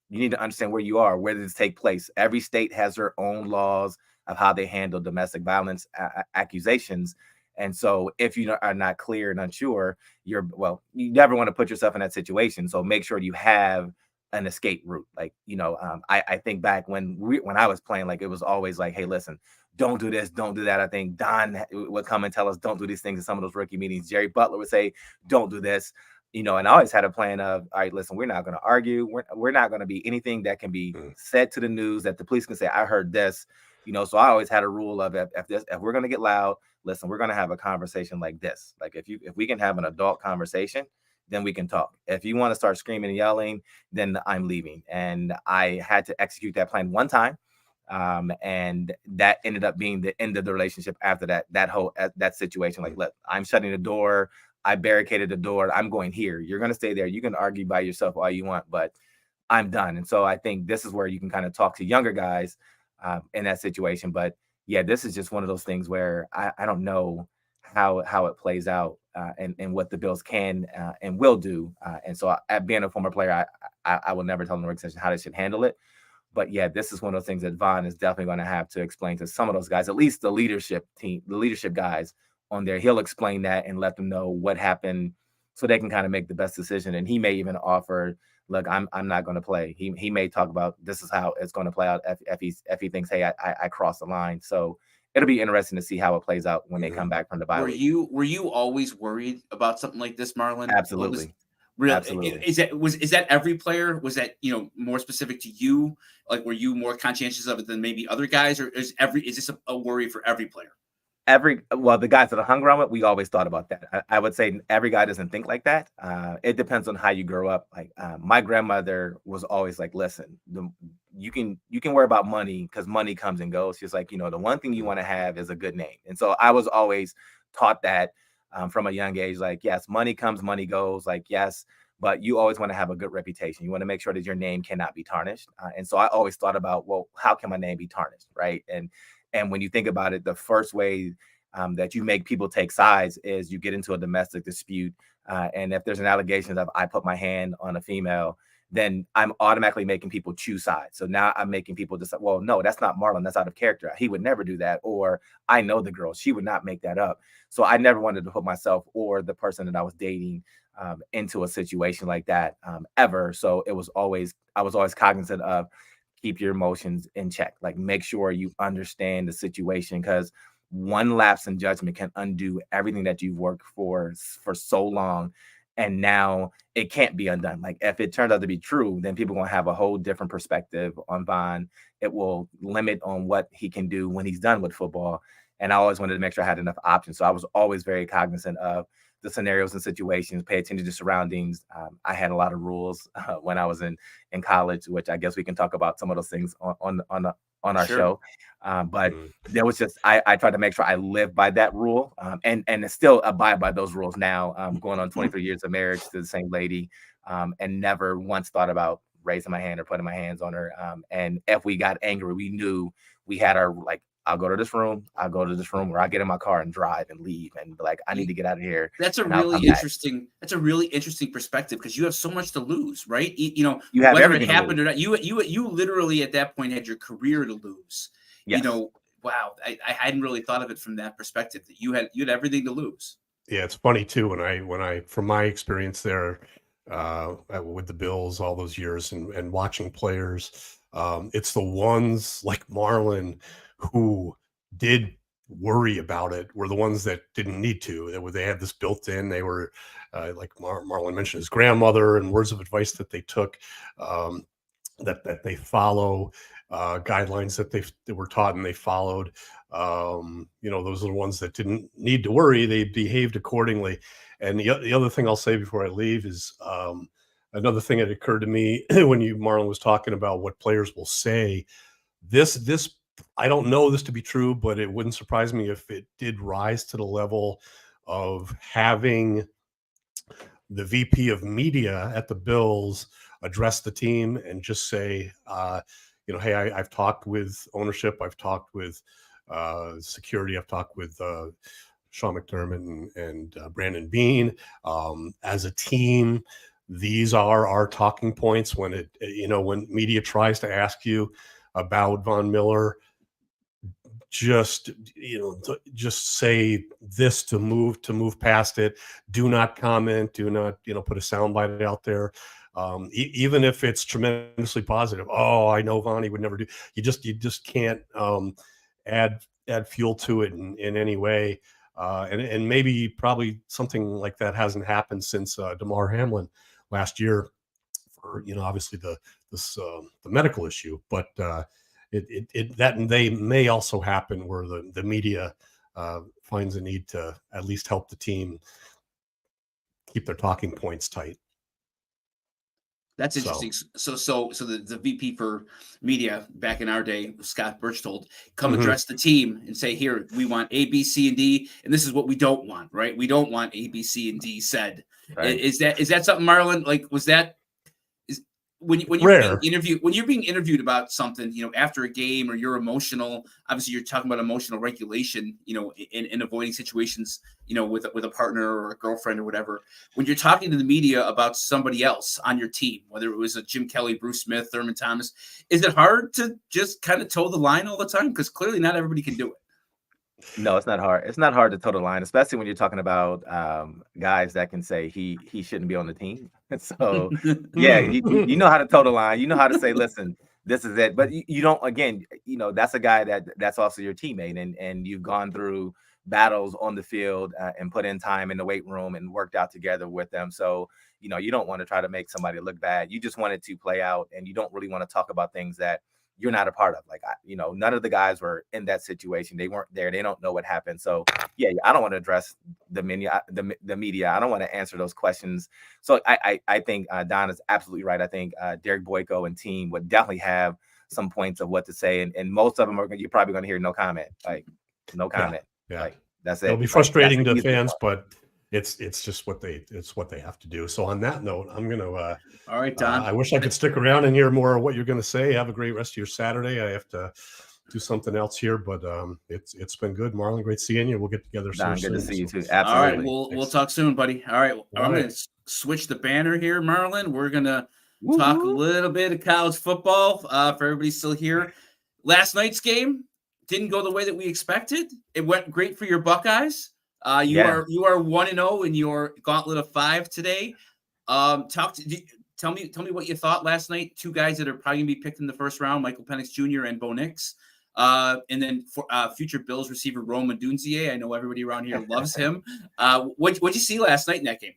Speaker 3: you need to understand where you are, where did this take place? Every state has their own laws of how they handle domestic violence accusations. And so if you are not clear and unsure, you never want to put yourself in that situation. So make sure you have an escape route. Like, I think back when I was playing, like, it was always like, hey, listen, don't do this, don't do that. I think Don would come and tell us, don't do these things in some of those rookie meetings. Jerry Butler would say, don't do this, and I always had a plan of, all right, listen, we're not going to argue. We're not going to be anything that can be said to the news that the police can say, I heard this, so I always had a rule of, if we're going to get loud, listen, we're going to have a conversation like this. Like, if we can have an adult conversation, then we can talk. If you want to start screaming and yelling, then I'm leaving. And I had to execute that plan one time. And that ended up being the end of the relationship after that situation. Like, look, I'm shutting the door. I barricaded the door. I'm going here. You're going to stay there. You can argue by yourself all you want, but I'm done. And so I think this is where you can kind of talk to younger guys in that situation. But yeah, this is just one of those things where I don't know how it plays out and what the Bills can and will do. And so being a former player, I will never tell an organization how they should handle it. But yeah, this is one of those things that Von is definitely going to have to explain to some of those guys, at least the leadership team, the leadership guys on there. He'll explain that and let them know what happened so they can kind of make the best decision. And he may even offer, look, I'm not going to play. He may talk about, this is how it's going to play out if he thinks, hey, I crossed the line. So it'll be interesting to see how it plays out when they come back from the bye week.
Speaker 1: Were you always worried about something like this, Marlon?
Speaker 3: Absolutely.
Speaker 1: Really?
Speaker 3: Absolutely.
Speaker 1: Is that every player? Was that, more specific to you? Like, were you more conscientious of it than maybe other guys, or is this a worry for every player?
Speaker 3: The guys that are hung around with, we always thought about that. I would say every guy doesn't think like that. It depends on how you grow up. Like, my grandmother was always like, listen, you can worry about money because money comes and goes. She's like, the one thing you want to have is a good name. And so I was always taught that from a young age, like, yes, money comes, money goes, like, yes, but you always want to have a good reputation. You want to make sure that your name cannot be tarnished. And so I always thought about, well, how can my name be tarnished, right? And when you think about it, the first way that you make people take sides is you get into a domestic dispute. And if there's an allegation that I put my hand on a female, then I'm automatically making people choose sides. So now I'm making people decide, well, no, that's not Marlon. That's out of character. He would never do that. Or I know the girl. She would not make that up. So I never wanted to put myself or the person that I was dating into a situation like that ever. So I was always cognizant of keep your emotions in check. Like make sure you understand the situation, because one lapse in judgment can undo everything that you've worked for so long. And now it can't be undone. Like if it turns out to be true, then people are going to have a whole different perspective on Von. It will limit on what he can do when he's done with football. And I always wanted to make sure I had enough options. So I was always very cognizant of the scenarios and situations, pay attention to surroundings. I had a lot of rules when I was in college, which I guess we can talk about some of those things on our show. But there was just, I tried to make sure I lived by that rule and still abide by those rules now, going on 23 years of marriage to the same lady, and never once thought about raising my hand or putting my hands on her. And if we got angry, we knew we had our, like, I'll go to this room, or I'll get in my car and drive and leave and be like, I need to get out of here.
Speaker 1: That's a really interesting perspective, because you have so much to lose, right? You know,
Speaker 3: you have
Speaker 1: whether it happened or not, you literally at that point had your career to lose.
Speaker 3: Yes.
Speaker 1: You know, wow, I hadn't really thought of it from that perspective, that you had everything to lose.
Speaker 2: Yeah, it's funny too when I from my experience there with the Bills all those years and watching players, it's the ones like Marlon who did worry about it were the ones that didn't need to. They had this built in. They were like Marlon mentioned, his grandmother, and words of advice that they took, that they follow, guidelines that they were taught and they followed. You know, those are the ones that didn't need to worry. They behaved accordingly. And the other thing I'll say before I leave is another thing that occurred to me when Marlon was talking about what players will say. This I don't know this to be true, but it wouldn't surprise me if it did rise to the level of having the VP of media at the Bills address the team and just say, you know, hey, I've talked with ownership, I've talked with security, I've talked with Sean McDermott and Brandon Beane. As a team, these are our talking points when when media tries to ask you about Von Miller. Just say this to move past it. Do not comment. Do not put a soundbite out there. Even if it's tremendously positive. Oh, I know Vonnie would never do. You just can't add fuel to it in any way. And maybe probably something like that hasn't happened since DeMar Hamlin last year, for obviously the medical issue, but that they may also happen where the media finds a need to at least help the team keep their talking points tight.
Speaker 1: That's interesting. So the VP for media back in our day, Scott Birchtold, come address the team and say, here, we want A, B, C, and D, and this is what we don't want, right? We don't want A, B, C, and D said. Right. Is that something, Marlon? Like, was that when you're being interviewed about something, after a game, or you're emotional? Obviously, you're talking about emotional regulation, in avoiding situations, with a partner or a girlfriend or whatever. When you're talking to the media about somebody else on your team, whether it was a Jim Kelly, Bruce Smith, Thurman Thomas, is it hard to just kind of toe the line all the time? Because clearly not everybody can do it.
Speaker 3: No, it's not hard. It's not hard to toe the line, especially when you're talking about guys that can say he shouldn't be on the team. So yeah, you know how to toe the line. You know how to say, listen, this is it. But you don't. Again, that's a guy that's also your teammate, and you've gone through battles on the field and put in time in the weight room and worked out together with them. So you don't want to try to make somebody look bad. You just want it to play out, and you don't really want to talk about things that you're not a part of. Like, none of the guys were in that situation. They weren't there. They don't know what happened. So yeah, I don't want to address the media. I don't want to answer those questions. So I think Don is absolutely right. I think Derek Boyko and team would definitely have some points of what to say. And most of them you're probably going to hear no comment, like no comment.
Speaker 2: Yeah.
Speaker 3: Like that's it.
Speaker 2: It'll be frustrating to fans, but it's just what they have to do. So on that note, I'm going to,
Speaker 1: all right, Don,
Speaker 2: I wish I could stick around and hear more of what you're going to say. Have a great rest of your Saturday. I have to do something else here, but it's been good. Marlon, great seeing you. We'll get together soon.
Speaker 3: Don, good to see you too. Absolutely.
Speaker 1: All right. We'll talk soon, buddy. All right. I'm going to switch the banner here, Marlon. We're going to talk a
Speaker 3: Woo-hoo.
Speaker 1: little bit of college football for everybody still here. Last night's game didn't go the way that we expected. It went great for your Buckeyes. You
Speaker 3: Yeah.
Speaker 1: are 1-0 in your gauntlet of 5 today. Tell me what you thought last night. Two guys that are probably gonna be picked in the first round: Michael Penix Jr. and Bo Nix. And then for future Bills receiver Rome Odunze. I know everybody around here loves him. What'd you see last night in that game?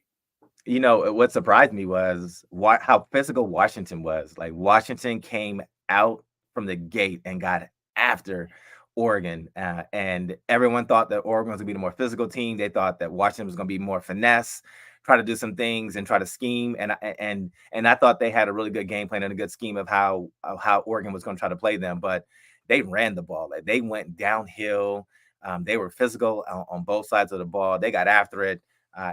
Speaker 3: You know, what surprised me was how physical Washington was. Like, Washington came out from the gate and got after Oregon. And everyone thought that Oregon was going to be the more physical team. They thought that Washington was going to be more finesse, try to do some things and try to scheme. And I thought they had a really good game plan and a good scheme of how Oregon was going to try to play them. But they ran the ball. Like, they went downhill. They were physical on both sides of the ball. They got after it.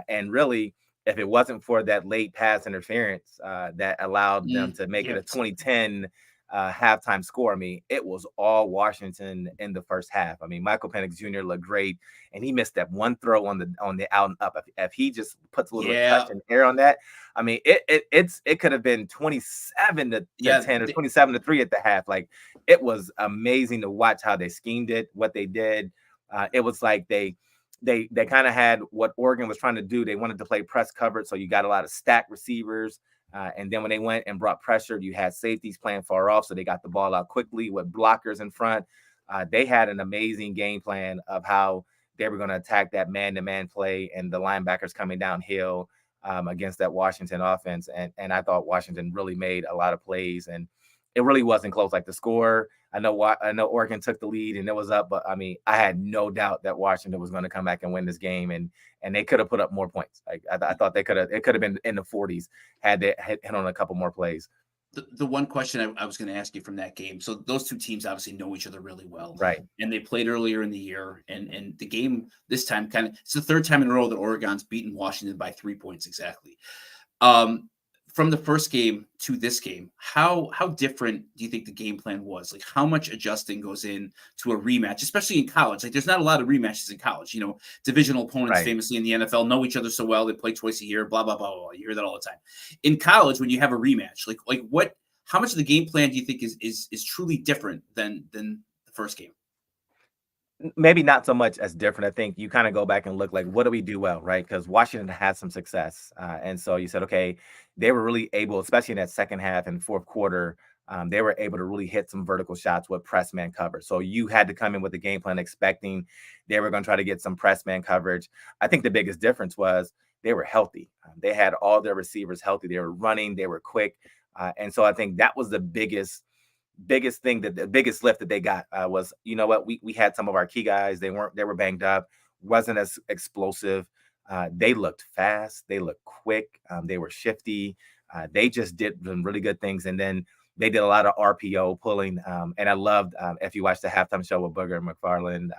Speaker 3: And really, if it wasn't for that late pass interference that allowed them to make it a 2010 halftime score, I mean, it was all Washington in the first half. I mean, Michael Penix Jr. looked great, and he missed that one throw on the out and up. If he just puts a little touch and air on that, I mean, it could have been 27 to 10 or 27 to 3 at the half. Like, it was amazing to watch how they schemed it, what they did. It was like they kind of had what Oregon was trying to do. They wanted to play press coverage, so you got a lot of stack receivers. And then when they went and brought pressure, you had safeties playing far off, so they got the ball out quickly with blockers in front. They had an amazing game plan of how they were going to attack that man-to-man play and the linebackers coming downhill against that Washington offense. And I thought Washington really made a lot of plays, and it really wasn't close. Like, the score, I know Oregon took the lead and it was up, but I mean, I had no doubt that Washington was going to come back and win this game, and they could have put up more points. Like, I thought it could have been in the 40s had they hit on a couple more plays.
Speaker 1: The one question I was going to ask you from that game. So those two teams obviously know each other really well,
Speaker 3: right?
Speaker 1: And they played earlier in the year, and the game this time it's the third time in a row that Oregon's beaten Washington by 3 points exactly. From the first game to this game, how different do you think the game plan was? Like, how much adjusting goes in to a rematch, especially in college? Like, there's not a lot of rematches in college. You know, divisional opponents famously in the NFL know each other so well. They play twice a year, blah, blah, blah, blah. You hear that all the time. In college, when you have a rematch, how much of the game plan do you think is truly different than the first game?
Speaker 3: Maybe not so much as different. I think you kind of go back and look, like, what do we do well, right? Because Washington had some success. And so you said, okay, they were really able, especially in that second half and fourth quarter, they were able to really hit some vertical shots with press man coverage. So you had to come in with a game plan expecting they were going to try to get some press man coverage. I think the biggest difference was they were healthy. They had all their receivers healthy. They were running, they were quick. And so I think that was the biggest thing, that the biggest lift that they got was, you know what, we had some of our key guys, they were banged up, wasn't as explosive. They looked fast, they looked quick, they were shifty, they just did some really good things. And then they did a lot of RPO pulling, and I loved if you watched the halftime show with Booger McFarland,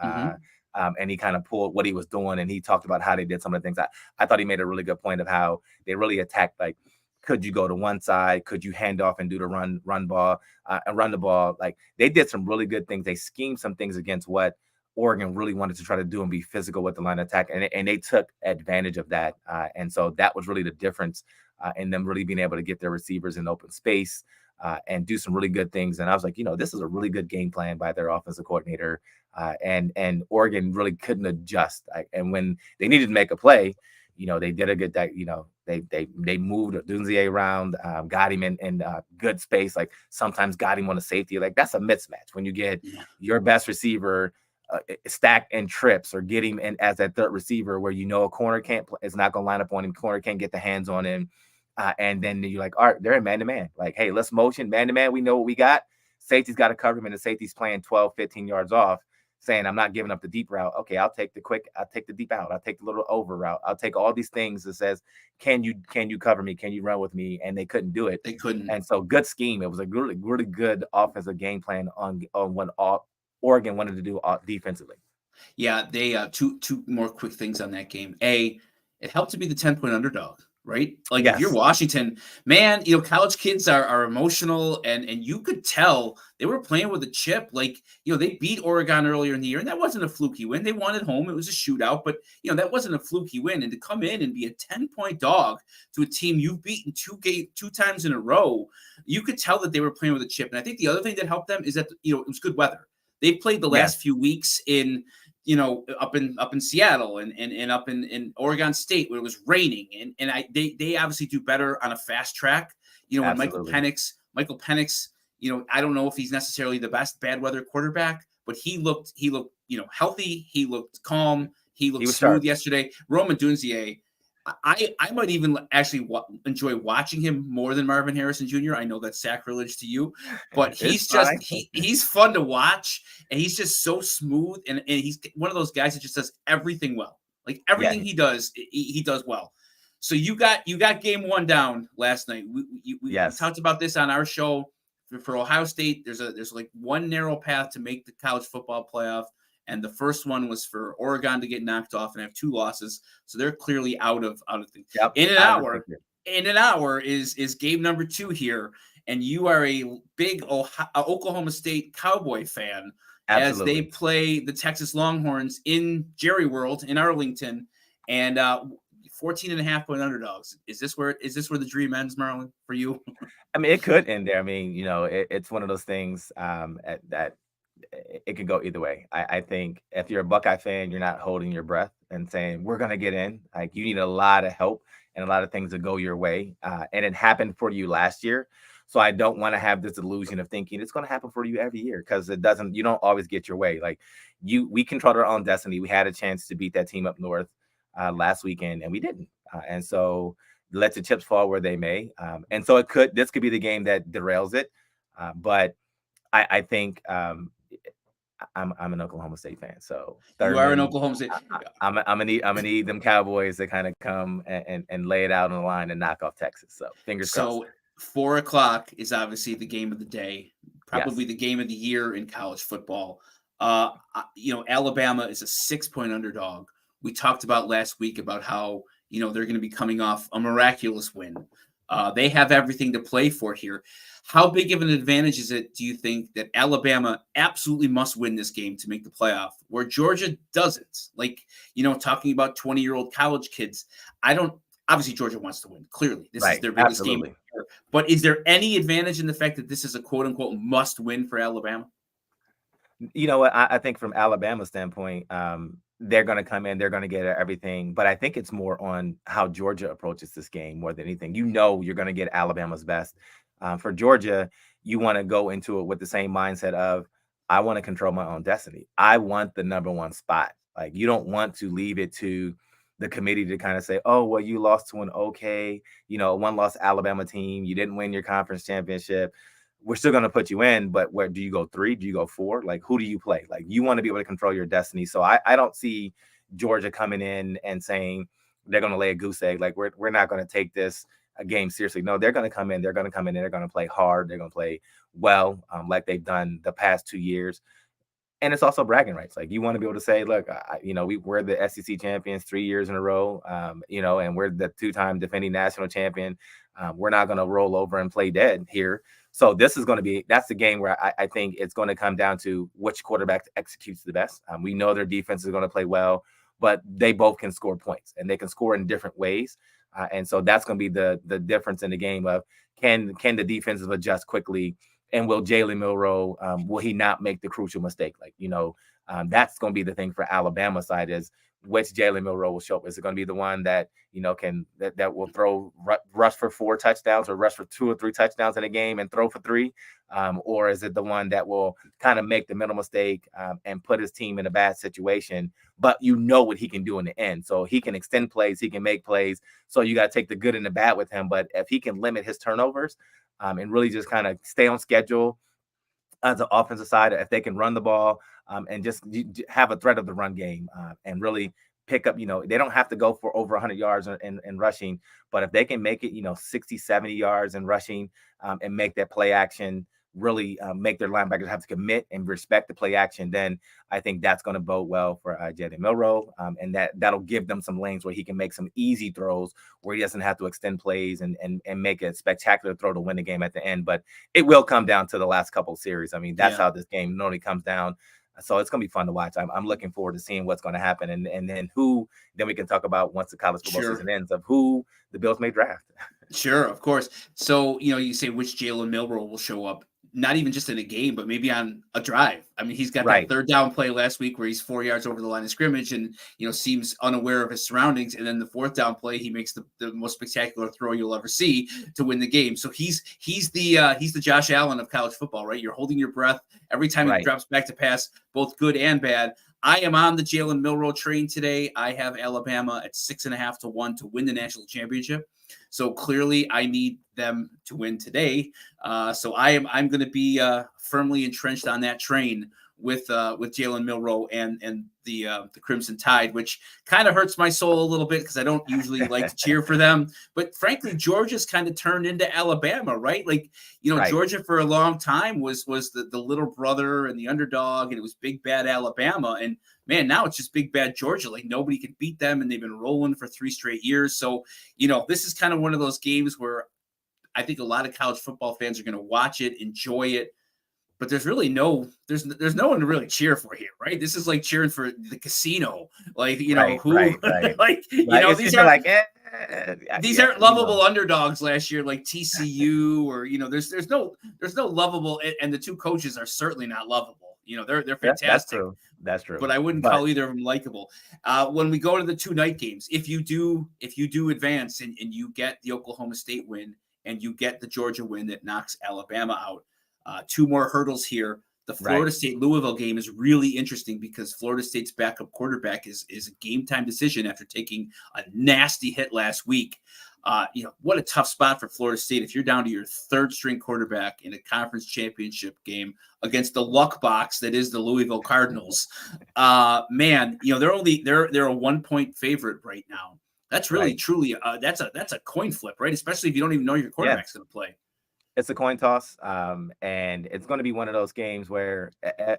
Speaker 3: and he kind of pulled what he was doing, and he talked about how they did some of the things. I thought he made a really good point of how they really attacked, like, could you go to one side? Could you hand off and do the run ball and run the ball? Like, they did some really good things. They schemed some things against what Oregon really wanted to try to do and be physical with the line of attack. And they took advantage of that. And so that was really the difference in them really being able to get their receivers in open space and do some really good things. And I was like, this is a really good game plan by their offensive coordinator. And Oregon really couldn't adjust. And when they needed to make a play, they did a good, they moved Odunze around, got him in good space. Like, sometimes got him on a safety. Like, that's a mismatch when you get your best receiver stacked and trips, or get him in as that third receiver where a corner is not going to line up on him. Corner can't get the hands on him. And then you're like, all right, they're in man-to-man. Like, hey, let's motion man-to-man. We know what we got. Safety's got to cover him, and the safety's playing 12, 15 yards off, saying, I'm not giving up the deep route. Okay, I'll take the deep out. I'll take the little over route. I'll take all these things that says, can you cover me? Can you run with me? And they couldn't do it.
Speaker 1: They couldn't.
Speaker 3: And so, good scheme. It was a really, really good offensive game plan on what Oregon wanted to do defensively.
Speaker 1: Yeah, they two more quick things on that game. It helped to be the 10-point underdog. right? Like if you're
Speaker 3: Yes,
Speaker 1: Washington, man, college kids are emotional, and you could tell they were playing with a chip. Like, they beat Oregon earlier in the year, and that wasn't a fluky win. They won at home. It was a shootout, but that wasn't a fluky win. And to come in and be a 10-point dog to a team you've beaten two times in a row, you could tell that they were playing with a chip. And I think the other thing that helped them is that it was good weather. They played the
Speaker 3: yes,
Speaker 1: last few weeks in up in Seattle and up in Oregon State where it was raining, and they obviously do better on a fast track. When
Speaker 3: absolutely.
Speaker 1: Michael Penix, I don't know if he's necessarily the best bad weather quarterback, but he looked healthy, he looked calm, he looked
Speaker 3: He was
Speaker 1: smooth
Speaker 3: sharp.
Speaker 1: yesterday. Roman Dunzier, I might even actually enjoy watching him more than Marvin Harrison Jr. I know that's sacrilege to you, but
Speaker 3: It's
Speaker 1: he's just
Speaker 3: fine.
Speaker 1: he's fun to watch, and he's just so smooth, and he's one of those guys that just does everything well. Like
Speaker 3: Yeah,
Speaker 1: everything he does, he does well. So you got game one down last night. We
Speaker 3: yes,
Speaker 1: talked about this on our show for Ohio State. There's like one narrow path to make the college football playoff. And the first one was for Oregon to get knocked off and have 2 losses, so they're clearly out of things.
Speaker 3: yep.
Speaker 1: In an
Speaker 3: Out of the
Speaker 1: hour,
Speaker 3: picture.
Speaker 1: is game number 2 here, and you are a big Oklahoma State Cowboy fan as they
Speaker 3: Absolutely.
Speaker 1: play the Texas Longhorns in Jerry World in Arlington, and 14.5-point underdogs. Is this where the dream ends, Marlon, for you?
Speaker 3: I mean, it could end there. I mean, it's one of those things that it could go either way. I think if you're a Buckeye fan, you're not holding your breath and saying, we're going to get in. Like, you need a lot of help and a lot of things to go your way. And it happened for you last year. So I don't want to have this illusion of thinking it's going to happen for you every year, because you don't always get your way. Like, we controlled our own destiny. We had a chance to beat that team up north last weekend, and we didn't. And so let the chips fall where they may. And so this could be the game that derails it. But I think I'm an Oklahoma State fan, so
Speaker 1: You are in
Speaker 3: Thurman.
Speaker 1: Oklahoma State.
Speaker 3: I'm gonna need them Cowboys to kind of come and lay it out on the line and knock off Texas. So fingers crossed.
Speaker 1: So 4 o'clock is obviously the game of the day,
Speaker 3: Yes,
Speaker 1: probably the game of the year in college football. Alabama is a 6-point underdog. We talked about last week about how they're going to be coming off a miraculous win. They have everything to play for here. How big of an advantage is it, do you think, that Alabama absolutely must win this game to make the playoff, where Georgia doesn't? Like, talking about 20-year-old college kids, obviously Georgia wants to win. Clearly, this is
Speaker 3: right,
Speaker 1: their biggest game.
Speaker 3: absolutely.
Speaker 1: But is there any advantage in the fact that this is a quote unquote must win for Alabama?
Speaker 3: You know what? I think from Alabama's standpoint, they're going to come in, they're going to get everything. But I think it's more on how Georgia approaches this game more than anything. You're going to get Alabama's best. For Georgia, you want to go into it with the same mindset of, I want to control my own destiny. I want the number 1 spot. Like, you don't want to leave it to the committee to kind of say, oh, well, you lost to an one-loss Alabama team. You didn't win your conference championship. We're still going to put you in, but where do you go 3? Do you go 4? Like, who do you play? Like, you want to be able to control your destiny. So I don't see Georgia coming in and saying they're going to lay a goose egg. Like, we're not going to take this a game seriously. No, they're going to come in. They're going to come in and they're going to play hard. They're going to play well, like they've done the past 2 years. And it's also bragging rights. Like, you want to be able to say, look, we're the SEC champions 3 years in a row, and we're the 2-time defending national champion. We're not going to roll over and play dead here. So that's the game where I think it's going to come down to which quarterback executes the best. We know their defense is going to play well, but they both can score points, and they can score in different ways. And so that's going to be the difference in the game of, can the defenses adjust quickly, and will Jalen Milroe, will he not make the crucial mistake? Like, that's going to be the thing for Alabama side, is which Jalen Milroe will show up. Is it going to be the one that that will rush for 4 touchdowns, or rush for 2 or 3 touchdowns in a game and throw for 3, or is it the one that will kind of make the mental mistake and put his team in a bad situation, but what he can do in the end? So he can extend plays, he can make plays. So you got to take the good and the bad with him. But if he can limit his turnovers and really just kind of stay on schedule as an offensive side, if they can run the ball and just have a threat of the run game and really pick up, they don't have to go for over 100 yards in rushing, but if they can make it, 60, 70 yards in rushing and make that play action really make their linebackers have to commit and respect the play action, then I think that's going to bode well for Jalen Milroe, and that'll give them some lanes where he can make some easy throws where he doesn't have to extend plays and make a spectacular throw to win the game at the end. But it will come down to the last couple of series. I mean, that's how this game normally comes down. So it's going to be fun to watch. I'm looking forward to seeing what's going to happen. And then we can talk about once the college football season ends of who the Bills may draft.
Speaker 1: Sure, of course. So, you say which Jalen Milroe will show up, not even just in a game, but maybe on a drive. I mean, he's got that third down play last week where he's 4 yards over the line of scrimmage and, seems unaware of his surroundings. And then the fourth down play, he makes the most spectacular throw you'll ever see to win the game. So he's the Josh Allen of college football, right? You're holding your breath every time he drops back to pass, both good and bad. I am on the Jalen Milroe train today. I have Alabama at 6.5 to 1 to win the national championship. So clearly, I need them to win today. So I'm going to be firmly entrenched on that train with Jalen Milroe and the Crimson Tide, which kind of hurts my soul a little bit because I don't usually like to cheer for them. But frankly, Georgia's kind of turned into Alabama, right? Like, Georgia for a long time was the little brother and the underdog, and it was big bad Alabama. And man, now it's just big bad Georgia. Like nobody can beat them, and they've been rolling for 3 straight years. So, this is kind of one of those games where I think a lot of college football fans are going to watch it, enjoy it. But there's really no one to really cheer for here, right? This is like cheering for the casino, like these aren't lovable underdogs last year, like TCU or there's no lovable, and the two coaches are certainly not lovable. They're fantastic.
Speaker 3: That's true.
Speaker 1: But I wouldn't call either of them likable. When we go to the 2 night games, if you do advance and you get the Oklahoma State win and you get the Georgia win that knocks Alabama out. 2 more hurdles here. The Florida State-Louisville game is really interesting because Florida State's backup quarterback is a game-time decision after taking a nasty hit last week. What a tough spot for Florida State if you're down to your 3rd-string quarterback in a conference championship game against the luck box that is the Louisville Cardinals. Man, they're a 1-point favorite right now. That's really truly that's a coin flip, right? Especially if you don't even know your quarterback's going to play.
Speaker 3: It's a coin toss, and it's going to be one of those games where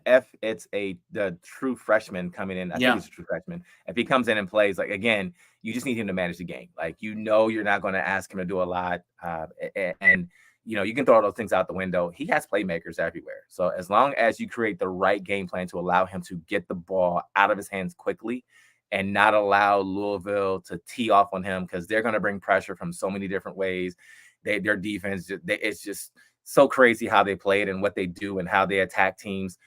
Speaker 3: if it's the true freshman coming in, I think he's a true freshman. If he comes in and plays, like again, you just need him to manage the game. Like you're not going to ask him to do a lot, and you can throw all those things out the window. He has playmakers everywhere. So as long as you create the right game plan to allow him to get the ball out of his hands quickly, and not allow Louisville to tee off on him because they're going to bring pressure from so many different ways. Their defense, it's just so crazy how they play it and what they do and how they attack teams.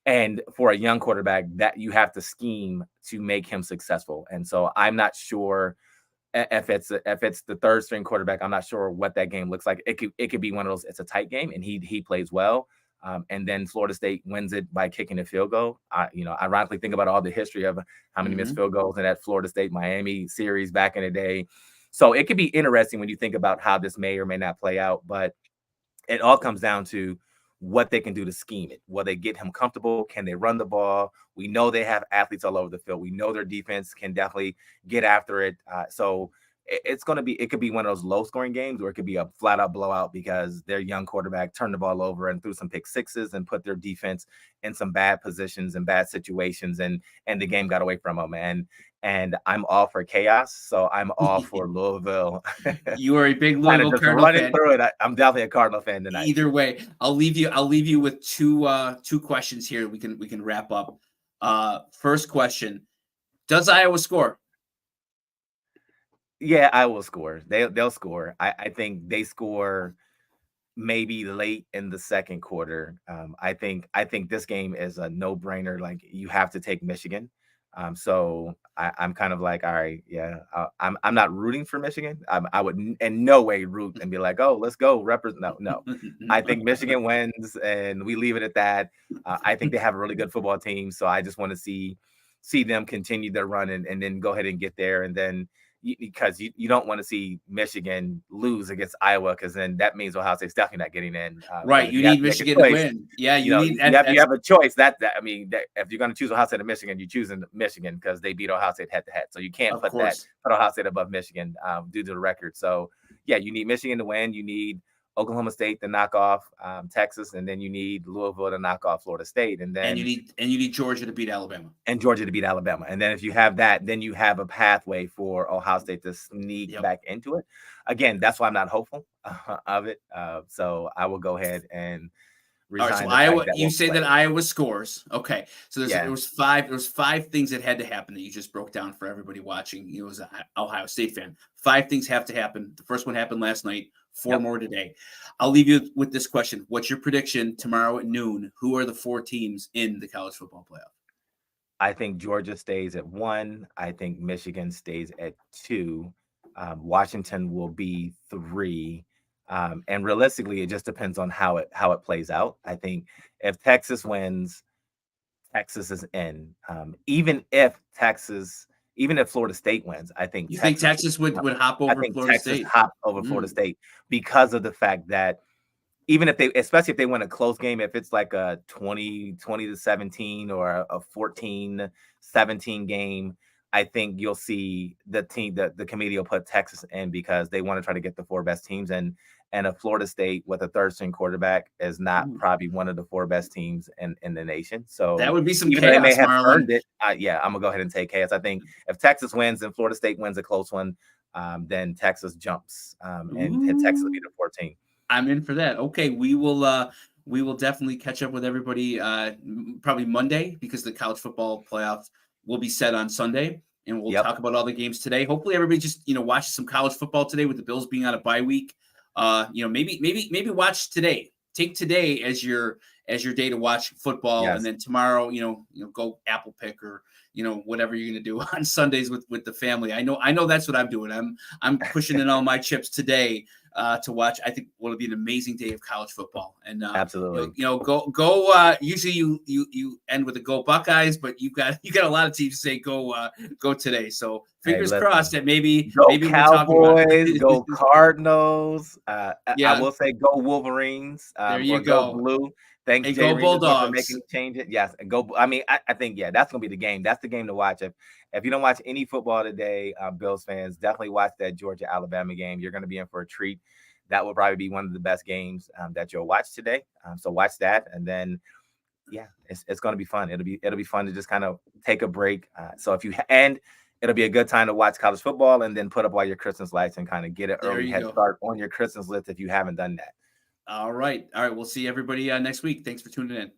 Speaker 3: And for a young quarterback, that you have to scheme to make him successful. And so I'm not sure if it's the 3rd-string quarterback. I'm not sure what that game looks like. It could be one of those. It's a tight game, and he plays well. And then Florida State wins it by kicking a field goal. Ironically, think about all the history of how many missed field goals in that Florida State-Miami series back in the day. So it could be interesting when you think about how this may or may not play out, but it all comes down to what they can do to scheme it. Will they get him comfortable? Can they run the ball? We know they have athletes all over the field. We know their defense can definitely get after it. So it could be one of those low scoring games, or it could be a flat out blowout because their young quarterback turned the ball over and threw some pick sixes and put their defense in some bad positions and bad situations. And the game got away from them. And I'm all for chaos. So I'm all for Louisville.
Speaker 1: You are a big Louisville Cardinal fan.
Speaker 3: Through it. I'm definitely a Cardinal fan tonight.
Speaker 1: Either way, I'll leave you with two questions here. We can wrap up. First question: does Iowa score?
Speaker 3: Yeah, I will score. They'll score. I think they score maybe late in the second quarter. I think this game is a no-brainer. Like you have to take Michigan. So I'm kind of like, all right, yeah. I'm not rooting for Michigan. I would in no way root and be like, oh, let's go represent. No. I think Michigan wins, and we leave it at that. I think they have a really good football team, so I just want to see them continue their run and then go ahead and get there, and then. Because you don't want to see Michigan lose against Iowa, because then that means Ohio State's definitely not getting in.
Speaker 1: Right, you need Michigan to win. Yeah, you
Speaker 3: have a choice. If you're going to choose Ohio State or Michigan, you're choosing Michigan because they beat Ohio State head to head. So you can't put Ohio State above Michigan due to the record. So yeah, you need Michigan to win. You need Oklahoma State to knock off Texas, and then you need Louisville to knock off Florida State, and
Speaker 1: you need Georgia to beat Alabama.
Speaker 3: And Georgia to beat Alabama. And then if you have that, then you have a pathway for Ohio State to sneak back into it. Again, that's why I'm not hopeful of it. So I will go ahead and resign.
Speaker 1: All right, so Iowa, you say that Iowa scores. Okay. So there was five things that had to happen that you just broke down for everybody watching. You as an Ohio State fan. 5 things have to happen. The first one happened last night. 4 more today. I'll leave you with this question. What's your prediction tomorrow at noon? Who are the 4 teams in the college football playoff?
Speaker 3: I think Georgia stays at 1. I think Michigan stays at 2. Washington will be 3. And realistically, it just depends on how it plays out. I think if Texas wins, Texas is in. Even if Florida State wins, I think
Speaker 1: Texas would hop over Florida State.
Speaker 3: Hop over Florida State because of the fact that even if especially if they win a close game, if it's like a 20-17 or a 14-17 game, I think you'll see the committee will put Texas in because they want to try to get the 4 best teams. And a Florida State with a 3rd-string quarterback is not probably one of the 4 best teams in the nation. So
Speaker 1: that would be some chaos.
Speaker 3: They may have earned it. I'm gonna go ahead and take chaos. I think if Texas wins and Florida State wins a close one, then Texas jumps and Texas will be the 14.
Speaker 1: I'm in for that. Okay, we will definitely catch up with everybody probably Monday because the college football playoffs will be set on Sunday, and we'll talk about all the games today. Hopefully, everybody just watches some college football today with the Bills being on a bye week. Maybe watch today. Take today as your day to watch football, and then tomorrow, go apple pick or whatever you're gonna do on Sundays with the family. I know that's what I'm doing. I'm pushing in all my chips today to watch. I think will be an amazing day of college football. And
Speaker 3: absolutely,
Speaker 1: go. Usually you end with a go Buckeyes, but you got a lot of teams say go today. So fingers crossed that maybe
Speaker 3: Cowboys, go Cardinals. I will say go Wolverines.
Speaker 1: There you go.
Speaker 3: Go Blue. Thanks,
Speaker 1: and
Speaker 3: Jay
Speaker 1: go
Speaker 3: Reed
Speaker 1: Bulldogs
Speaker 3: for making changes. Yes, and go. I mean, I think that's gonna be the game. That's the game to watch. If you don't watch any football today, Bills fans, definitely watch that Georgia Alabama game. You're gonna be in for a treat. That will probably be one of the best games that you'll watch today. So watch that, and then it's gonna be fun. It'll be fun to just kind of take a break. So it'll be a good time to watch college football and then put up all your Christmas lights and kind of get an early head start on your Christmas list if you haven't done that.
Speaker 1: All right. We'll see everybody next week. Thanks for tuning in.